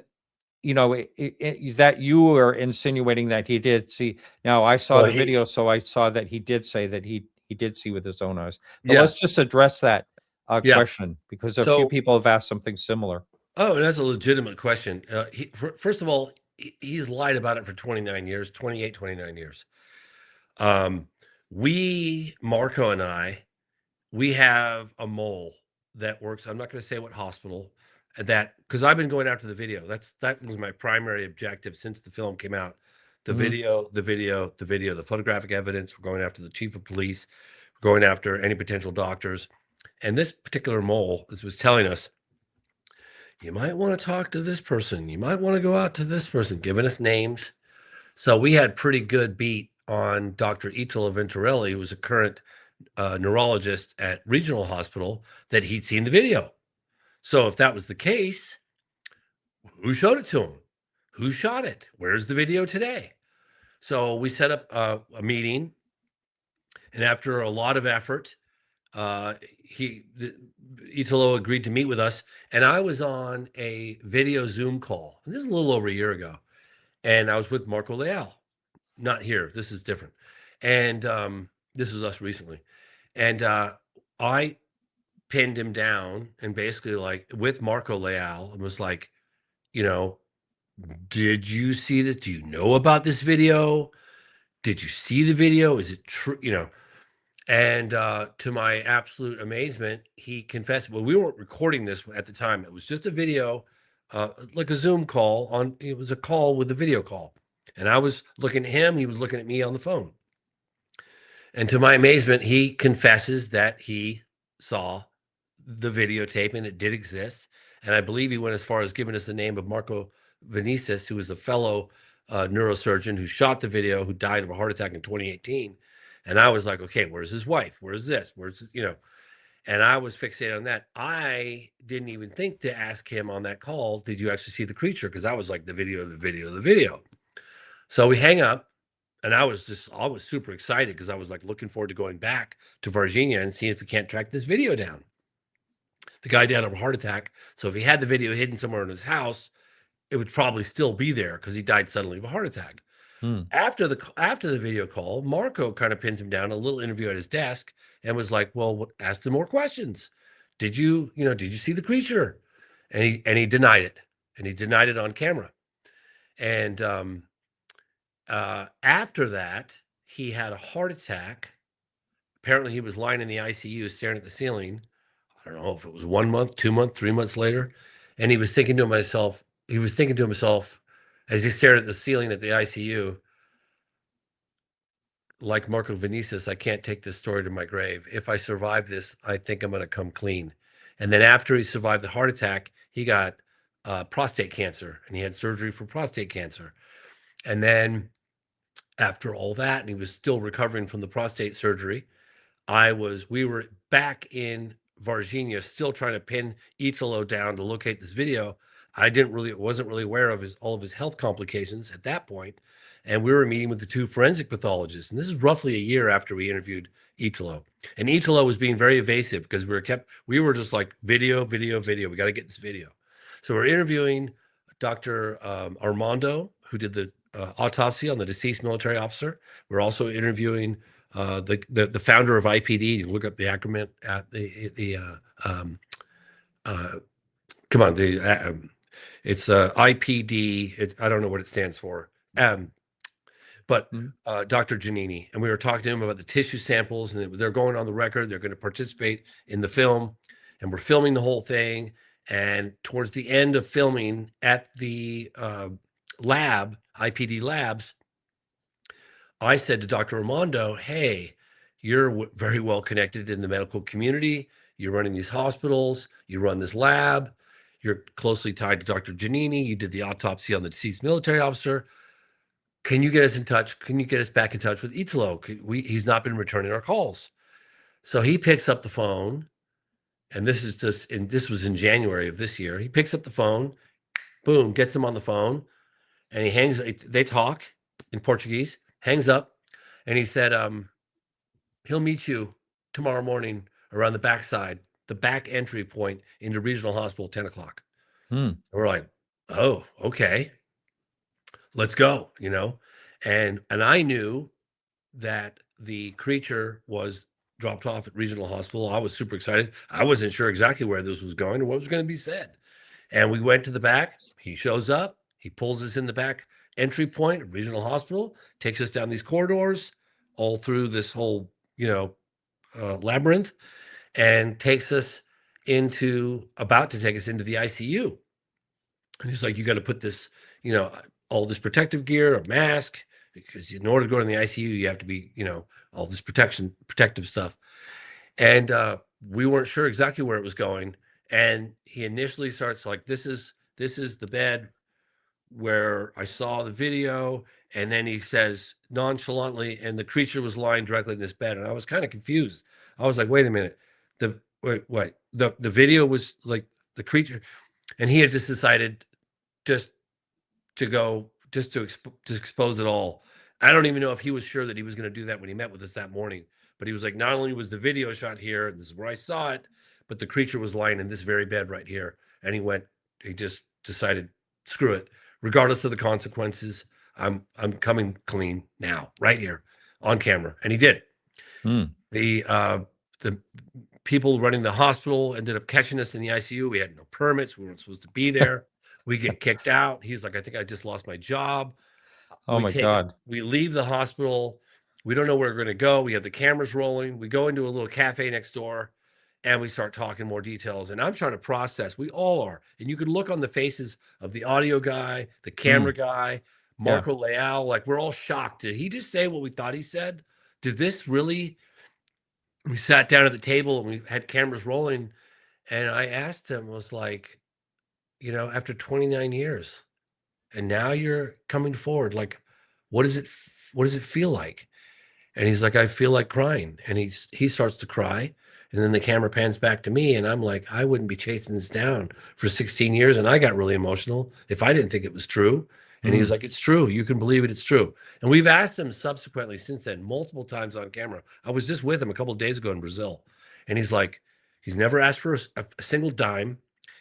you know, that you are insinuating that he did see. Now, I saw Well, the video, so I saw that he did say that he did see with his own eyes. But yeah, let's just address that yeah. question, because a few So, people have asked something similar. oh, that's a legitimate question. First of all, he's lied about it for 29 years, 28, 29 years. Um, Marco and I, we have a mole that works. I'm not going to say what hospital, that, because I've been going after the video. That was my primary objective since the film came out. The Mhm. video, the photographic evidence. We're going after the chief of police. We're going after any potential doctors. And this particular mole was telling us, you might want to talk to this person. You might want to go out to this person, giving us names. So we had pretty good beat on Dr. Italo Venturelli, who was a current neurologist at Regional Hospital, that he'd seen the video. So if that was the case, who showed it to him? Who shot it? Where's the video today? So we set up a meeting, and after a lot of effort, Italo agreed to meet with us, and I was on a video Zoom call. And this is a little over a year ago, and I was with Marco Leal. Not here. This is different. And this was us recently. And I pinned him down and basically, like, with Marco Leal, and was like, you know, did you see this? Do you know about this video? Did you see the video? Is it true? You know, And to my absolute amazement, he confessed. Well, we weren't recording this at the time. It was just a video, like a Zoom call on. It was a call with a video call, and I was looking at him. He was looking at me on the phone. And to my amazement, he confesses that he saw the videotape and it did exist. And I believe he went as far as giving us the name of Marco Venices, who was a fellow neurosurgeon who shot the video, who died of a heart attack in 2018. And I was like, okay, where's his wife? Where's this? Where's, you know, and I was fixated on that. I didn't even think to ask him on that call, did you actually see the creature? Because I was like, the video, the video, the video. So we hang up. And I was super excited because I was like looking forward to going back to Varginha and seeing if we can't track this video down. The guy died of a heart attack. So if he had the video hidden somewhere in his house, it would probably still be there because he died suddenly of a heart attack. After the video call, Marco kind of pins him down, a little interview at his desk, and was like, well, ask him more questions. Did you see the creature? And he denied it. And he denied it on camera. And after that, he had a heart attack. Apparently, he was lying in the ICU staring at the ceiling. I don't know if it was 1 month, 2 months, 3 months later. And he was thinking to himself as he stared at the ceiling at the ICU, like Marco Venices, I can't take this story to my grave. If I survive this, I think I'm going to come clean. And then after he survived the heart attack, he got prostate cancer, and he had surgery for prostate cancer. And then after all that, and he was still recovering from the prostate surgery, we were back in Varginha, still trying to pin Italo down to locate this video. Wasn't really aware of all of his health complications at that point. And we were meeting with the two forensic pathologists. And this is roughly a year after we interviewed Italo. And Italo was being very evasive because we were just like video. We got to get this video. So we're interviewing Dr. Armando, who did the autopsy on the deceased military officer. We're also interviewing the founder of IPD. You look up the acronym at it's IPD. I don't know what it stands for. But Dr. Giannini, and we were talking to him about the tissue samples, and they're going on the record. They're going to participate in the film, and we're filming the whole thing. And towards the end of filming at the lab, IPD labs, I said to Dr. Armando, hey, you're very well connected in the medical community. You're running these hospitals. You run this lab. You're closely tied to Dr. Giannini. You did the autopsy on the deceased military officer. Can you get us in touch? Can you get us back in touch with Italo? He's not been returning our calls. So he picks up the phone, and this was in January of this year. He picks up the phone, boom, gets him on the phone, and he hangs. They talk in Portuguese, hangs up, and he said, he'll meet you tomorrow morning around the backside, the back entry point into regional hospital, 10 o'clock. We're like, oh, okay, let's go, and I knew that the creature was dropped off at regional hospital. I was super excited. I wasn't sure exactly where this was going or what was going to be said. And we went to the back. He shows up. He pulls us in the back entry point of regional hospital, takes us down these corridors, all through this whole, labyrinth, and takes us about to take us into the ICU. And he's like, you got to put this, all this protective gear, a mask, because in order to go to the ICU, you have to be, all this protective stuff. And we weren't sure exactly where it was going. And he initially starts like, this is the bed where I saw the video. And then he says nonchalantly, and the creature was lying directly in this bed. And I was kind of confused. I was like, wait a minute. The video was like the creature. And he had just decided to expose it all. I don't even know if he was sure that he was going to do that when he met with us that morning, but he was like, not only was the video shot here, and this is where I saw it, but the creature was lying in this very bed right here. And he just decided, screw it, regardless of the consequences, I'm coming clean now, right here on camera. And he did. The people running the hospital ended up catching us in the ICU. We had no permits. We weren't supposed to be there. We get kicked out. He's like, I think I just lost my job. Oh my God. We leave the hospital. We don't know where we're going to go. We have the cameras rolling. We go into a little cafe next door and we start talking more details. And I'm trying to process. We all are. And you can look on the faces of the audio guy, the camera guy, Yeah. Marco Leal. Like, we're all shocked. Did he just say what we thought he said? Did this really? We sat down at the table and we had cameras rolling. And I asked him, was like, after 29 years, and now you're coming forward, like, what does it feel like? And he's like, I feel like crying. And he starts to cry. And then the camera pans back to me. And I'm like, I wouldn't be chasing this down for 16 years. And I got really emotional if I didn't think it was true. And he's like, it's true. You can believe it. It's true. And we've asked him subsequently since then, multiple times on camera. I was just with him a couple of days ago in Brazil. And he's like, he's never asked for a single dime.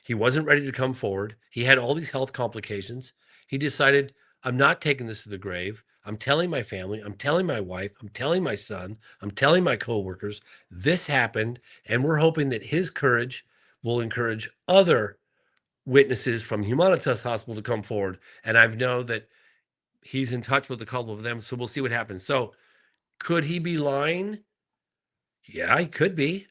He wasn't ready to come forward. He had all these health complications. He decided, I'm not taking this to the grave. I'm telling my family, I'm telling my wife, I'm telling my son, I'm telling my coworkers, this happened. And we're hoping that his courage will encourage other witnesses from Humanitas Hospital to come forward. And I know that he's in touch with a couple of them. So we'll see what happens. So could he be lying? Yeah, he could be.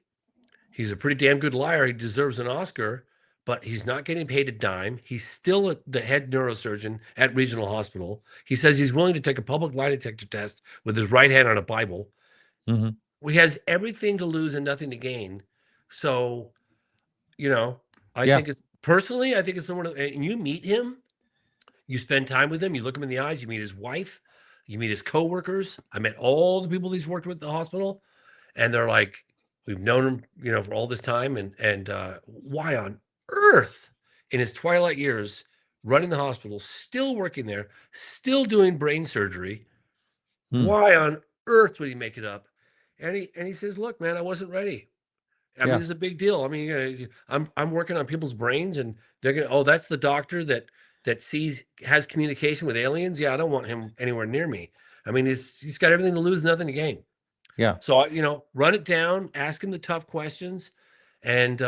He's a pretty damn good liar. He deserves an Oscar, but he's not getting paid a dime. He's still the head neurosurgeon at Regional Hospital. He says he's willing to take a public lie detector test with his right hand on a Bible. He has everything to lose and nothing to gain. So, I think it's personally, I think it's someone, and you meet him, you spend time with him, you look him in the eyes, you meet his wife, you meet his coworkers. I met all the people he's worked with at the hospital, and they're like, we've known him, for all this time. And why on earth in his twilight years running the hospital, still working there, still doing brain surgery, why on earth would he make it up? And he says, look, man, I wasn't ready. I mean, this is a big deal. I mean, I'm working on people's brains, and they're gonna, oh, that's the doctor that has communication with aliens. Yeah, I don't want him anywhere near me. I mean, he's got everything to lose, nothing to gain. Yeah. So run it down, ask him the tough questions, and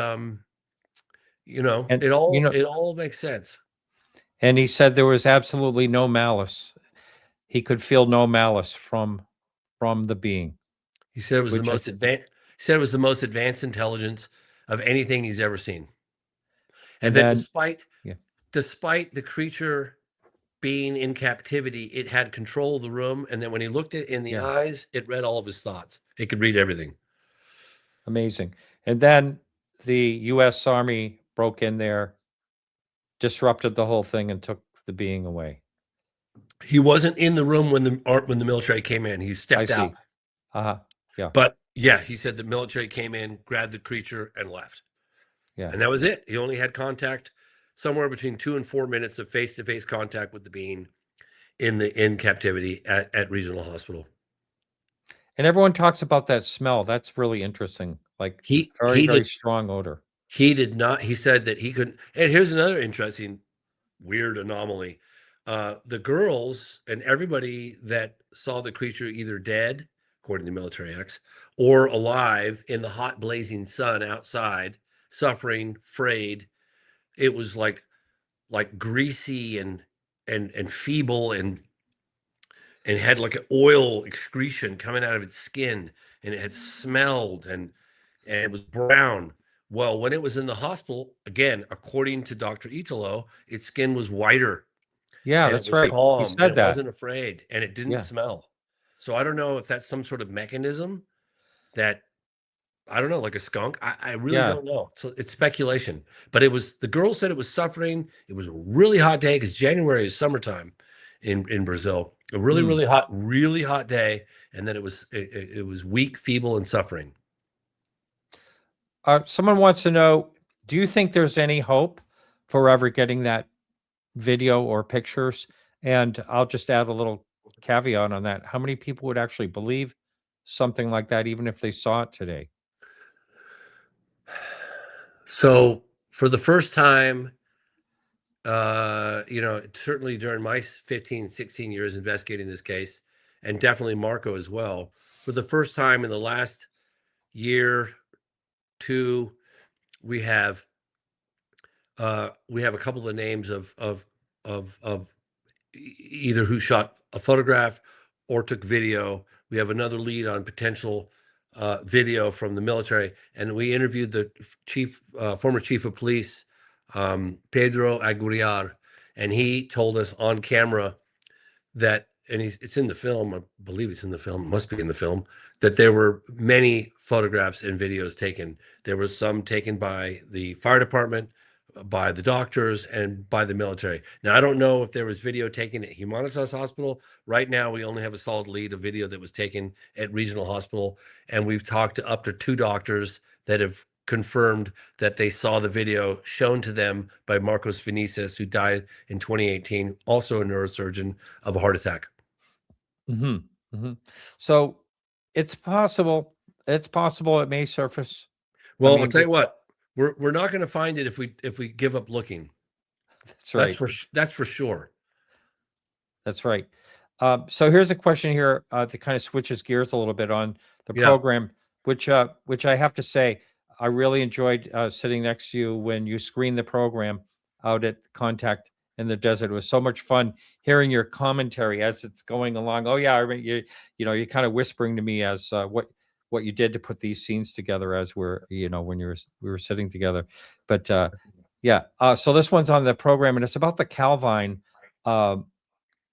it all makes sense. And he said there was absolutely no malice. He could feel no malice from the being. He said it was the most advanced. He said it was the most advanced intelligence of anything he's ever seen. And then despite the creature being in captivity, it had control of the room. And then when he looked it in the eyes, it read all of his thoughts. It could read everything. Amazing. And then the U.S. Army broke in there, disrupted the whole thing, and took the being away. He wasn't in the room when the military came in. He stepped out. Yeah. But yeah, he said the military came in, grabbed the creature, and left. Yeah. And that was it. He only had contact somewhere between 2 and 4 minutes of face-to-face contact with the being in captivity at Regional Hospital. And everyone talks about that smell. That's really interesting. Like very strong odor. He did not. He said that he couldn't. And here's another interesting, weird anomaly. The girls and everybody that saw the creature either dead, according to Military X, or alive in the hot blazing sun outside, suffering, frayed. It was like greasy and feeble and had like an oil excretion coming out of its skin, and it had smelled and it was brown. Well, when it was in the hospital, again, according to Dr. Italo, its skin was whiter. Yeah, that's right. Calm, he said that. It wasn't afraid, and it didn't smell. So I don't know if that's some sort of mechanism that, I don't know, like a skunk. I really don't know. So it's speculation. But the girl said it was suffering. It was a really hot day because January is summertime in Brazil. A really, really hot day. And then it was weak, feeble, and suffering. Someone wants to know, do you think there's any hope for ever getting that video or pictures? And I'll just add a little caveat on that. How many people would actually believe something like that, even if they saw it today? So for the first time, certainly during my 15, 16 years investigating this case, and definitely Marco as well, for the first time in the last year, two, we have a couple of names of either who shot a photograph or took video We have another lead on potential video from the military, and we interviewed the former chief of police, Pedro Aguilar, and he told us on camera that, and it's in the film, I believe it's in the film, it must be in the film, that there were many photographs and videos taken. There was some taken by the fire department, by the doctors, and by the military. Now, I don't know if there was video taken at Humanitas Hospital. Right now, we only have a solid lead of video that was taken at Regional Hospital, and we've talked to up to 2 doctors that have confirmed that they saw the video shown to them by Marcos Vinicius, who died in 2018, also a neurosurgeon, of a heart attack. So it's possible. It's possible it may surface. Well, mean, I'll tell you what, we're not going to find it if we give up looking. That's right. That's for sure. That's right. So here's a question here that kind of switches gears a little bit on the program, which I have to say, I really enjoyed sitting next to you when you screened the program out at Contact in the Desert. It was so much fun hearing your commentary as it's going along. Oh yeah, I mean, you're kind of whispering to me as what you did to put these scenes together as when we were sitting together. But so this one's on the program, and it's about the Calvine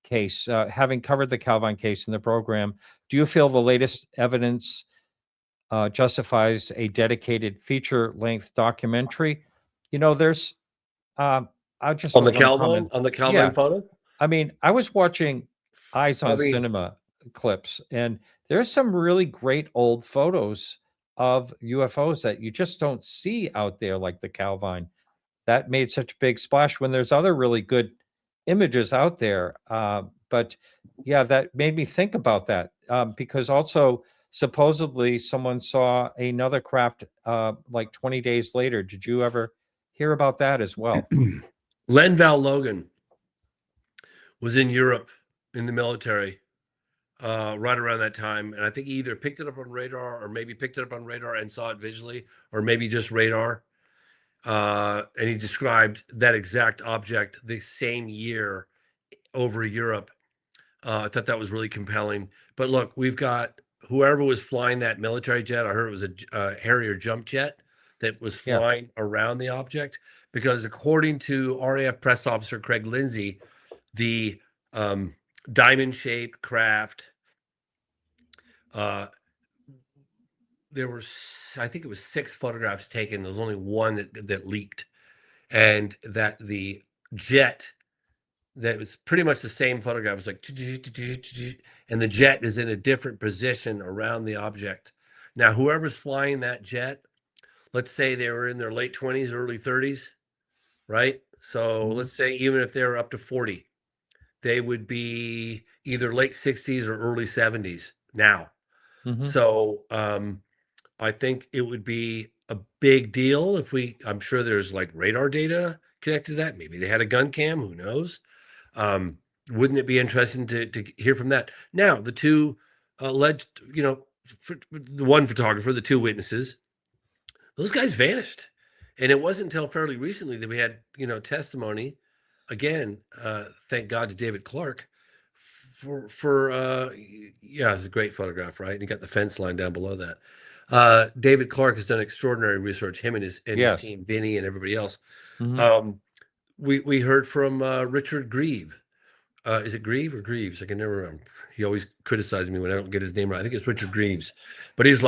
case. Having covered the Calvine case in the program, do you feel the latest evidence justifies a dedicated feature-length documentary? There's I just on the Calvine photo. I mean, I was watching Eyes on Cinema clips, and there's some really great old photos of UFOs that you just don't see out there, like the Calvine. That made such a big splash when there's other really good images out there. But yeah, that made me think about that because also supposedly someone saw another craft like 20 days later. Did you ever hear about that as well? Len Val Logan was in Europe in the military right around that time, and I think he either picked it up on radar or maybe picked it up on radar and saw it visually, or maybe just radar. And he described that exact object the same year over Europe. I thought that was really compelling. But look, we've got whoever was flying that military jet. I heard it was a Harrier jump jet that was flying around the object, because according to RAF press officer Craig Lindsay, the diamond-shaped craft, there were, I think it was 6 photographs taken. There was only one that leaked, and that the jet, that was pretty much the same photograph. It was like, and the jet is in a different position around the object. Now, whoever's flying that jet, let's say they were in their late 20s, early 30s, right? So let's say even if they were up to 40, they would be either late 60s or early 70s now. So I think it would be a big deal if I'm sure there's like radar data connected to that. Maybe they had a gun cam, who knows? Wouldn't it be interesting to hear from that? Now, the 2 alleged, the one photographer, the 2 witnesses, those guys vanished. And it wasn't until fairly recently that we had, testimony, again, thank God to David Clark, it's a great photograph, right? And you got the fence line down below that. David Clark has done extraordinary research, him and his team, Vinny and everybody else. We heard from Richard Grieve. Is it Grieve or Greaves? I can never remember. He always criticizes me when I don't get his name right. I think it's Richard Greaves. But he's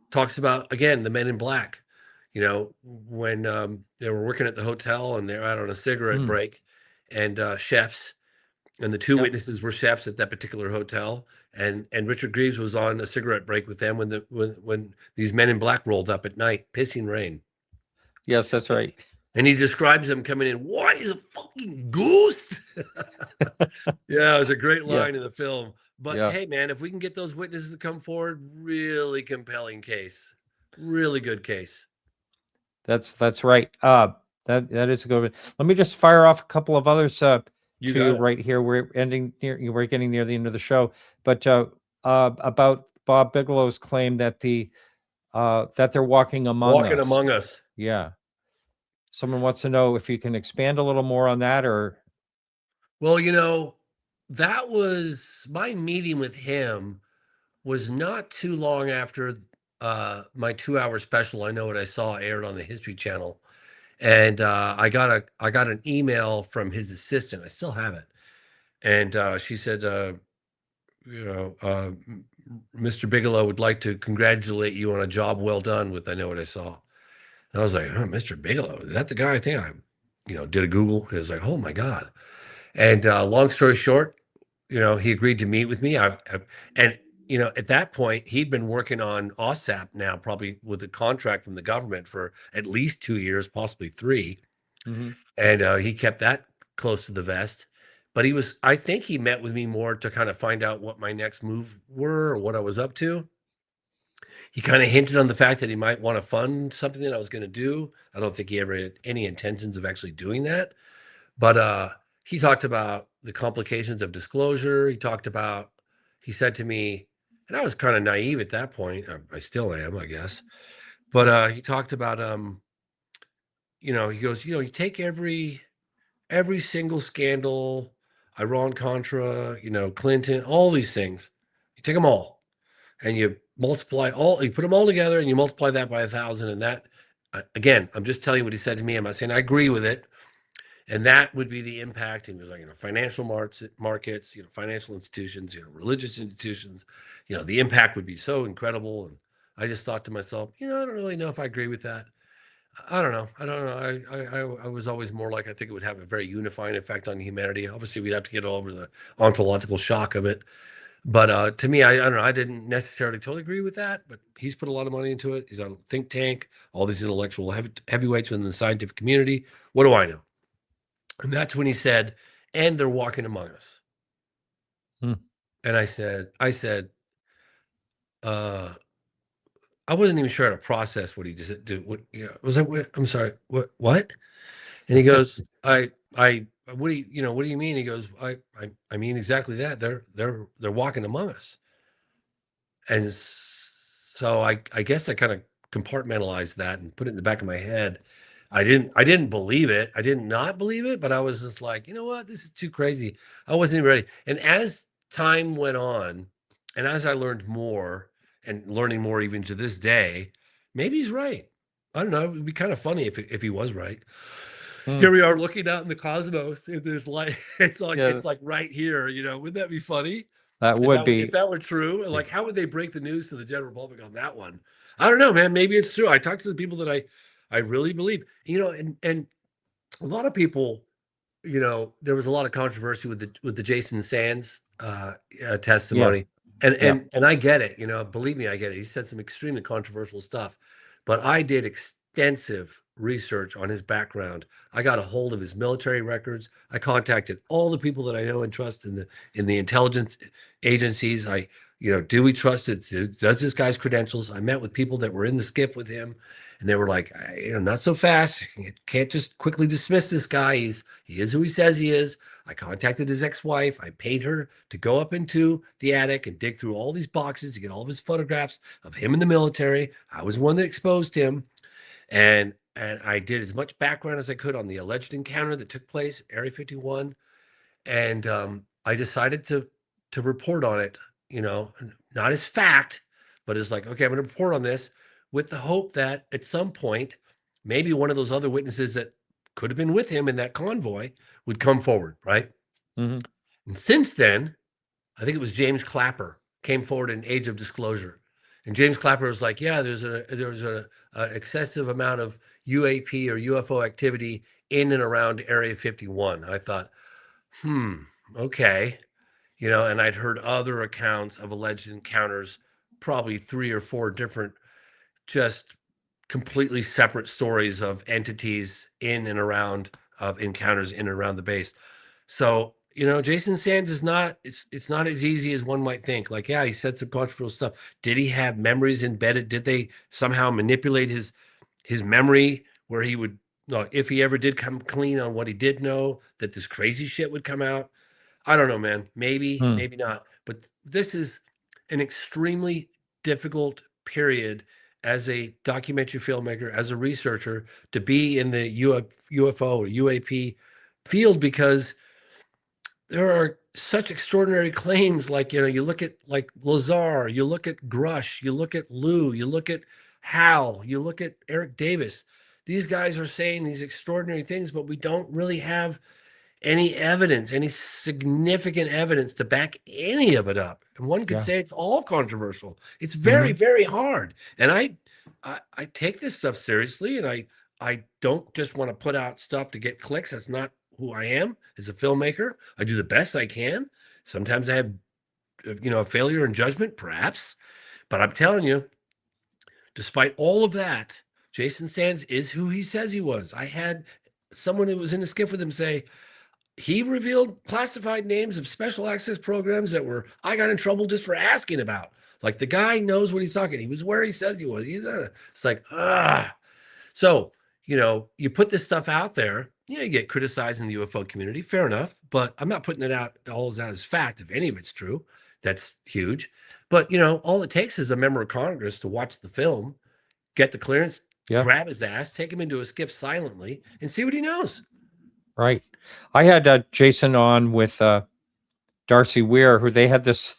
talks about, again, the Men in Black, when they were working at the hotel and they're out on a cigarette break, and chefs, and the 2 witnesses were chefs at that particular hotel. And Richard Greaves was on a cigarette break with them when these Men in Black rolled up at night, pissing rain. Yes, that's right. And he describes them coming in. What is a fucking goose? Yeah, it was a great line in the film. But hey, man, if we can get those witnesses to come forward, really compelling case, really good case. That's right. That is a good one. Let me just fire off a couple of others to you right here. We're getting near the end of the show, but about Bob Bigelow's claim that that they're walking among us. Yeah. Someone wants to know if you can expand a little more on that, or. Well, that was my meeting with him was not too long after my 2-hour special, I Know What I Saw, aired on the History Channel. And I got an email from his assistant. I still have it. And she said, Mr. Bigelow would like to congratulate you on a job well done with I Know What I Saw. And I was like, oh, Mr. Bigelow, is that the guy? I think I, did a Google. It was like, oh my God. And long story short, he agreed to meet with me. And at that point, he'd been working on OSAP now, probably with a contract from the government for at least 2 years, possibly 3. Mm-hmm. And he kept that close to the vest. But I think he met with me more to kind of find out what my next move were or what I was up to. He kind of hinted on the fact that he might want to fund something that I was going to do. I don't think he ever had any intentions of actually doing that. But he talked about the complications of disclosure. He said to me, and I was kind of naive at that point. I still am, I guess. But he talked about, he goes, you take every single scandal, Iran-Contra, Clinton, all these things, you take them all and you put them all together and you multiply that by 1,000. And that, again, I'm just telling you what he said to me. I'm not saying I agree with it. And that would be the impact. And he was like, financial markets, financial institutions, religious institutions, the impact would be so incredible. And I just thought to myself, I don't really know if I agree with that. I don't know. I was always more like, I think it would have a very unifying effect on humanity. Obviously, we'd have to get over the ontological shock of it. But to me, I don't know. I didn't necessarily totally agree with that, but he's put a lot of money into it. He's on a think tank, all these intellectual heavyweights within the scientific community. What do I know? And that's when he said, and they're walking among us. And I said, I wasn't even sure how to process what he just did. I was like, I'm sorry, what? And he goes, what do you mean? He goes, I mean exactly that. They're walking among us. And so I guess I kind of compartmentalized that and put it in the back of my head. I didn't believe it. I did not believe it, but I was just like, you know what? This is too crazy. I wasn't even ready. And as time went on, and as I learned more and learning more even to this day, maybe he's right. I don't know. It would be kind of funny if he was right. Here we are looking out in the cosmos. And there's like, it's like right here, wouldn't that be funny? That would be. If that were true, like, how would they break the news to the general public on that one? I don't know, man. Maybe it's true. I talked to the people that I really believe, and a lot of people, there was a lot of controversy with the Jason Sands testimony. Yes. And I get it, believe me, I get it. He said some extremely controversial stuff, but I did extensive research on his background. I got a hold of his military records. I contacted all the people that I know and trust in the intelligence agencies. Do we trust it? Does this guy's credentials? I met with people that were in the SKIF with him, and they were like, not so fast. You can't just quickly dismiss this guy. He is who he says he is. I contacted his ex-wife. I paid her to go up into the attic and dig through all these boxes to get all of his photographs of him in the military. I was the one that exposed him. And I did as much background as I could on the alleged encounter that took place at Area 51. And I decided to report on it, not as fact, but as like, okay, I'm going to report on this with the hope that at some point, maybe one of those other witnesses that could have been with him in that convoy would come forward, right? Mm-hmm. And since then, I think it was James Clapper came forward in Age of Disclosure. And James Clapper was like, yeah, there's an excessive amount of UAP or UFO activity in and around Area 51. I thought, okay. And I'd heard other accounts of alleged encounters, probably 3 or 4 different, just completely separate stories of entities in and around, of encounters in and around the base. So, Jason Sands is not, it's not as easy as one might think. Like, yeah, he said some controversial stuff. Did he have memories embedded? Did they somehow manipulate his memory where he would, if he ever did come clean on what he did know, that this crazy shit would come out? I don't know, man. Maybe, maybe not. But this is an extremely difficult period as a documentary filmmaker, as a researcher, to be in the UFO or UAP field, because there are such extraordinary claims. Like, you look at like Lazar, you look at Grush, you look at Lou, you look at Hal, you look at Eric Davis. These guys are saying these extraordinary things, but we don't really have any evidence, any significant evidence to back any of it up. And one could Yeah. say it's all controversial. It's very, Mhm. very hard. And I take this stuff seriously, and I don't just want to put out stuff to get clicks. That's not who I am as a filmmaker. I do the best I can. Sometimes I have, a failure in judgment, perhaps. But I'm telling you, despite all of that, Jason Sands is who he says he was. I had someone that was in the SKIF with him say, he revealed classified names of special access programs that I got in trouble just for asking about. Like, the guy knows what he's talking. He was where he says he was. It's like, So, you put this stuff out there, you get criticized in the UFO community. Fair enough. But I'm not putting it out as fact. If any of it's true, that's huge. But, all it takes is a member of Congress to watch the film, get the clearance, Yeah. grab his ass, take him into a SKIF silently, and see what he knows. Right. I had Jason on with Darcy Weir, who they had this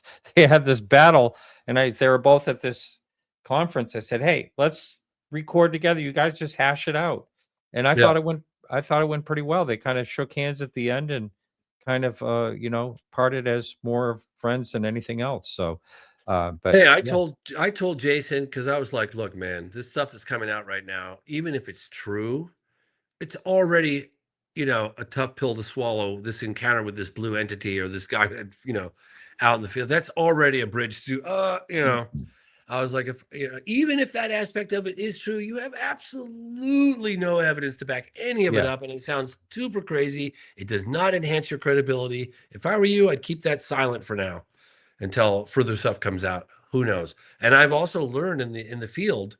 battle, and they were both at this conference. I said, "Hey, let's record together. You guys just hash it out." And I thought it went pretty well. They kind of shook hands at the end and kind of parted as more friends than anything else. So, but Hey, yeah, I told Jason, because I was like, look, man, this stuff that's coming out right now, even if it's true, it's already, a tough pill to swallow. This encounter with this blue entity or this guy that, out in the field, that's already a bridge to, I was like, if even if that aspect of it is true, you have absolutely no evidence to back any of it yeah, up, and it sounds super crazy. It does not enhance your credibility. If I were you, I'd keep that silent for now until further stuff comes out. Who knows? And I've also learned in the field,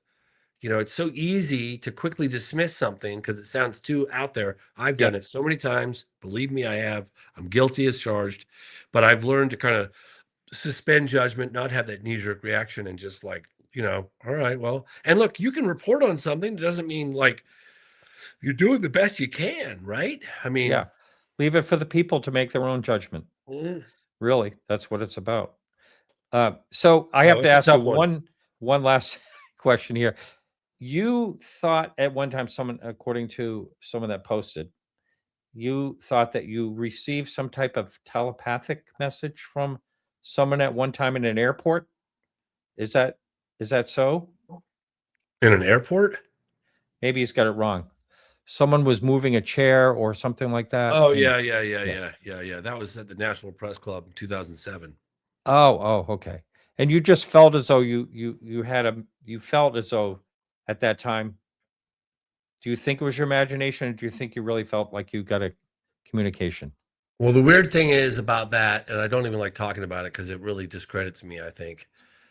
it's so easy to quickly dismiss something because it sounds too out there. I've done yeah, it so many times. Believe me, I have. I'm guilty as charged. But I've learned to kind of suspend judgment, not have that knee-jerk reaction, and just like, all right, well, and look, you can report on something. It doesn't mean like you're doing the best you can, right? I mean, yeah. Leave it for the people to make their own judgment. Really, that's what it's about. So I have to it's a ask you tough one. one last question here. You thought at one time, someone, according to someone that posted, you thought that you received some type of telepathic message from someone at one time in an airport. Is that so? In an airport? Maybe he's got it wrong. Someone was moving a chair or something like that. Oh, And yeah. That was at the National Press Club in 2007. okay. And you just felt as though you felt as though at that time. Do you think it was your imagination, or do you think you really felt like you got a communication? Well, the weird thing is about that, and I don't even like talking about it because it really discredits me, I think.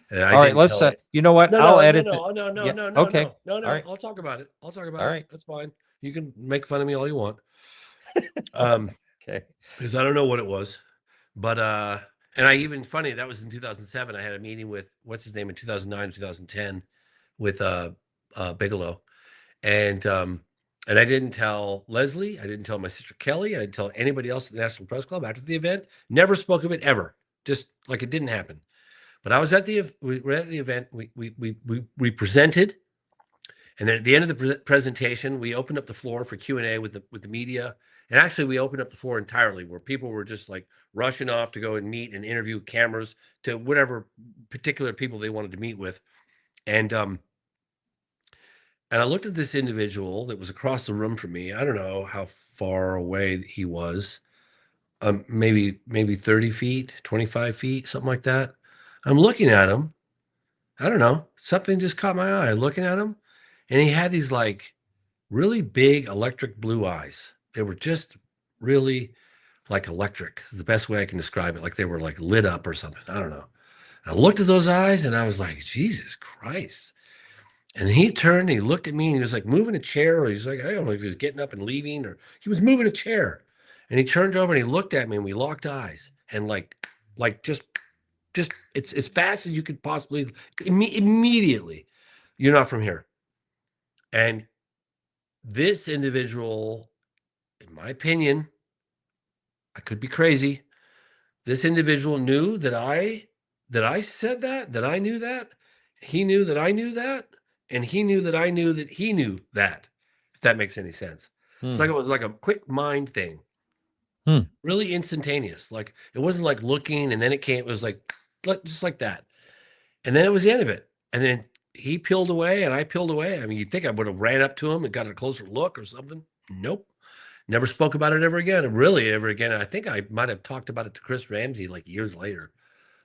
And I All right, didn't let's. tell it. You know what? No, I'll no, no, edit it. no, no, no, Yeah. no, no, Okay. no, no, All no. right. I'll talk about it. I'll talk about All it. right. That's fine. You can make fun of me all you want. Um, Okay. because I don't know what it was. But and I even funny, that was in 2007. I had a meeting with what's his name in 2009, 2010 with Bigelow. And I didn't tell Leslie, I didn't tell my sister Kelly, I didn't tell anybody else at the National Press Club after the event. Never spoke of it ever. Just like it didn't happen. But I was at we were at the event. We presented, and then at the end of the presentation, we opened up the floor for Q&A with the media. And actually, we opened up the floor entirely, where people were just like rushing off to go and meet and interview cameras to whatever particular people they wanted to meet with. And I looked at this individual that was across the room from me. I don't know how far away he was. Maybe 30 feet, 25 feet, something like that. I'm looking at him. I don't know. Something just caught my eye. Looking at him, and he had these like really big electric blue eyes. They were just really like electric. Is the best way I can describe it. Like they were like lit up or something. I don't know. I looked at those eyes and I was like, Jesus Christ. And he turned and he looked at me and he was like moving a chair, or he's like, I don't know if he was getting up and leaving, or he was moving a chair. And he turned over and he looked at me and we locked eyes. And like just it's as fast as you could possibly immediately. You're not from here. And this individual, in my opinion, I could be crazy, this individual knew that I said that I knew that. He knew that I knew that, and he knew that I knew that he knew that. If that makes any sense. It's like it was like a quick mind thing. Really instantaneous. Like it wasn't like looking and then it came. It was like just like that. And then it was the end of it. And then he peeled away and I peeled away. I mean, you'd think I would have ran up to him and got a closer look or something. Nope. Never spoke about it ever again. Really, ever again. I think I might have talked about it to Chris Ramsey like years later.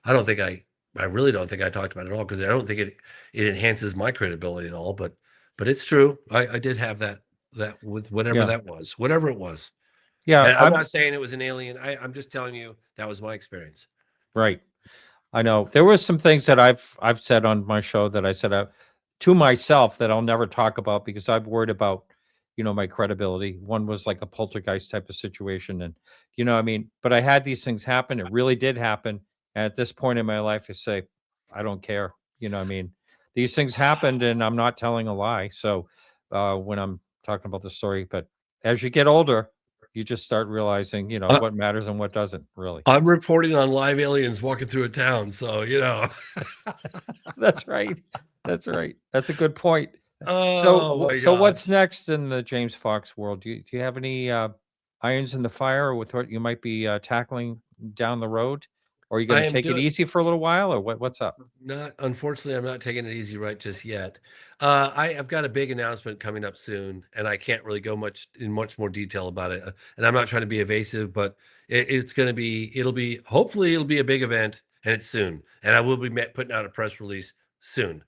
I really don't think I talked about it at all because I don't think it enhances my credibility at all. But it's true. I did have that with whatever that was, whatever it was. Yeah. And I'm not saying it was an alien. I'm just telling you that was my experience. Right. I know there was some things that I've said on my show that I said to myself that I'll never talk about because I'm worried about, my credibility. One was like a poltergeist type of situation, and I mean, but I had these things happen. It really did happen. And at this point in my life, I say, I don't care. I mean, these things happened, and I'm not telling a lie. So when I'm talking about the story, but as you get older, you just start realizing, what matters and what doesn't really. I'm reporting on live aliens walking through a town. So, That's right. That's right. That's a good point. Oh, So what's next in the James Fox world? Do you have any irons in the fire with what you might be tackling down the road? Or are you going to take it easy for a little while, or what's up? Unfortunately, I'm not taking it easy right just yet. I've got a big announcement coming up soon, and I can't really go in much more detail about it. And I'm not trying to be evasive, but hopefully it'll be a big event, and it's soon. And I will be putting out a press release soon.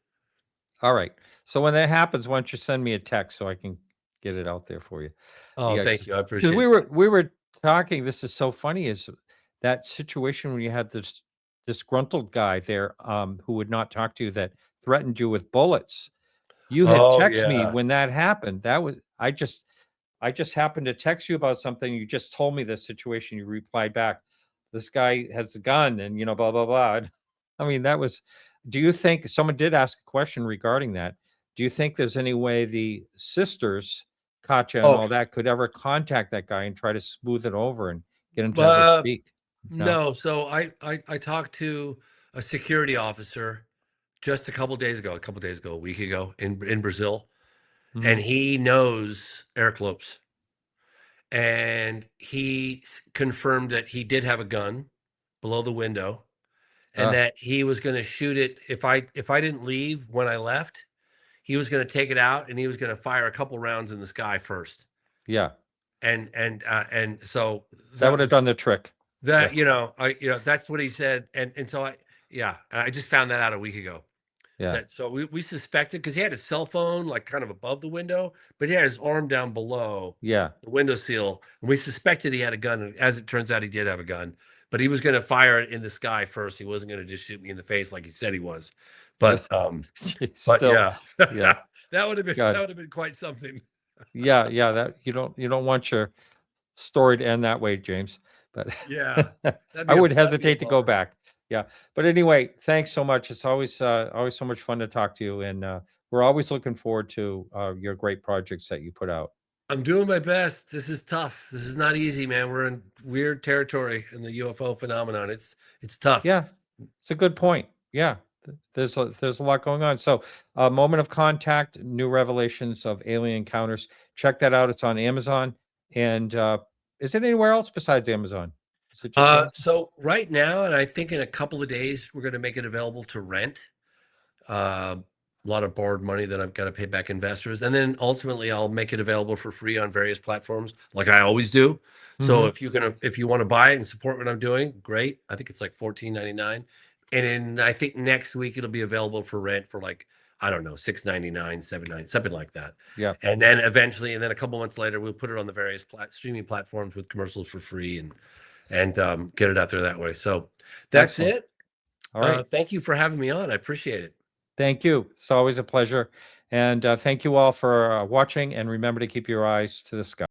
All right. So when that happens, why don't you send me a text so I can get it out there for you? Oh, thank you. I appreciate it. We were talking, this is so funny, is that situation when you had this disgruntled guy there who would not talk to you, that threatened you with bullets. You had texted me when that happened. That was I just happened to text you about something. You just told me the situation. You replied back, this guy has a gun and blah blah blah. I mean, that was. Do you think someone did ask a question regarding that? Do you think there's any way the sisters, Katya and all that, could ever contact that guy and try to smooth it over and get him to ever speak? No. So I talked to a security officer just a week ago in Brazil, and he knows Eric Lopes, and he confirmed that he did have a gun below the window, and that he was going to shoot it if I didn't leave when I left. He was going to take it out and he was going to fire a couple rounds in the sky first. Yeah. And so that would have done the trick. That, that's what he said. And so I just found that out a week ago. Yeah. So we suspected, because he had his cell phone like kind of above the window, but he had his arm down below the window sill. And we suspected he had a gun. And as it turns out, he did have a gun, but he was going to fire it in the sky first. He wasn't going to just shoot me in the face like he said he was. But yeah, that would have been quite something. Yeah. That you don't want your story to end that way, James. But yeah, I would hesitate to go back. Yeah. But anyway, thanks so much. It's always so much fun to talk to you. And we're always looking forward to your great projects that you put out. I'm doing my best. This is tough. This is not easy, man. We're in weird territory in the UFO phenomenon. It's tough. Yeah. It's a good point. Yeah. There's a lot going on. So Moment of Contact, New Revelations of Alien Encounters. Check that out. It's on Amazon. And is it anywhere else besides Amazon? So right now, and I think in a couple of days, we're going to make it available to rent. A lot of borrowed money that I've got to pay back investors. And then ultimately I'll make it available for free on various platforms like I always do. So if you want to buy it and support what I'm doing, great. I think it's like $14.99. And then I think next week it'll be available for rent for like, I don't know, $6.99, $7.99, something like that. Yeah. And then eventually, and then a couple months later, we'll put it on the various streaming platforms with commercials for free and get it out there that way. So that's it. All right. Thank you for having me on. I appreciate it. Thank you. It's always a pleasure. And thank you all for watching. And remember to keep your eyes to the sky.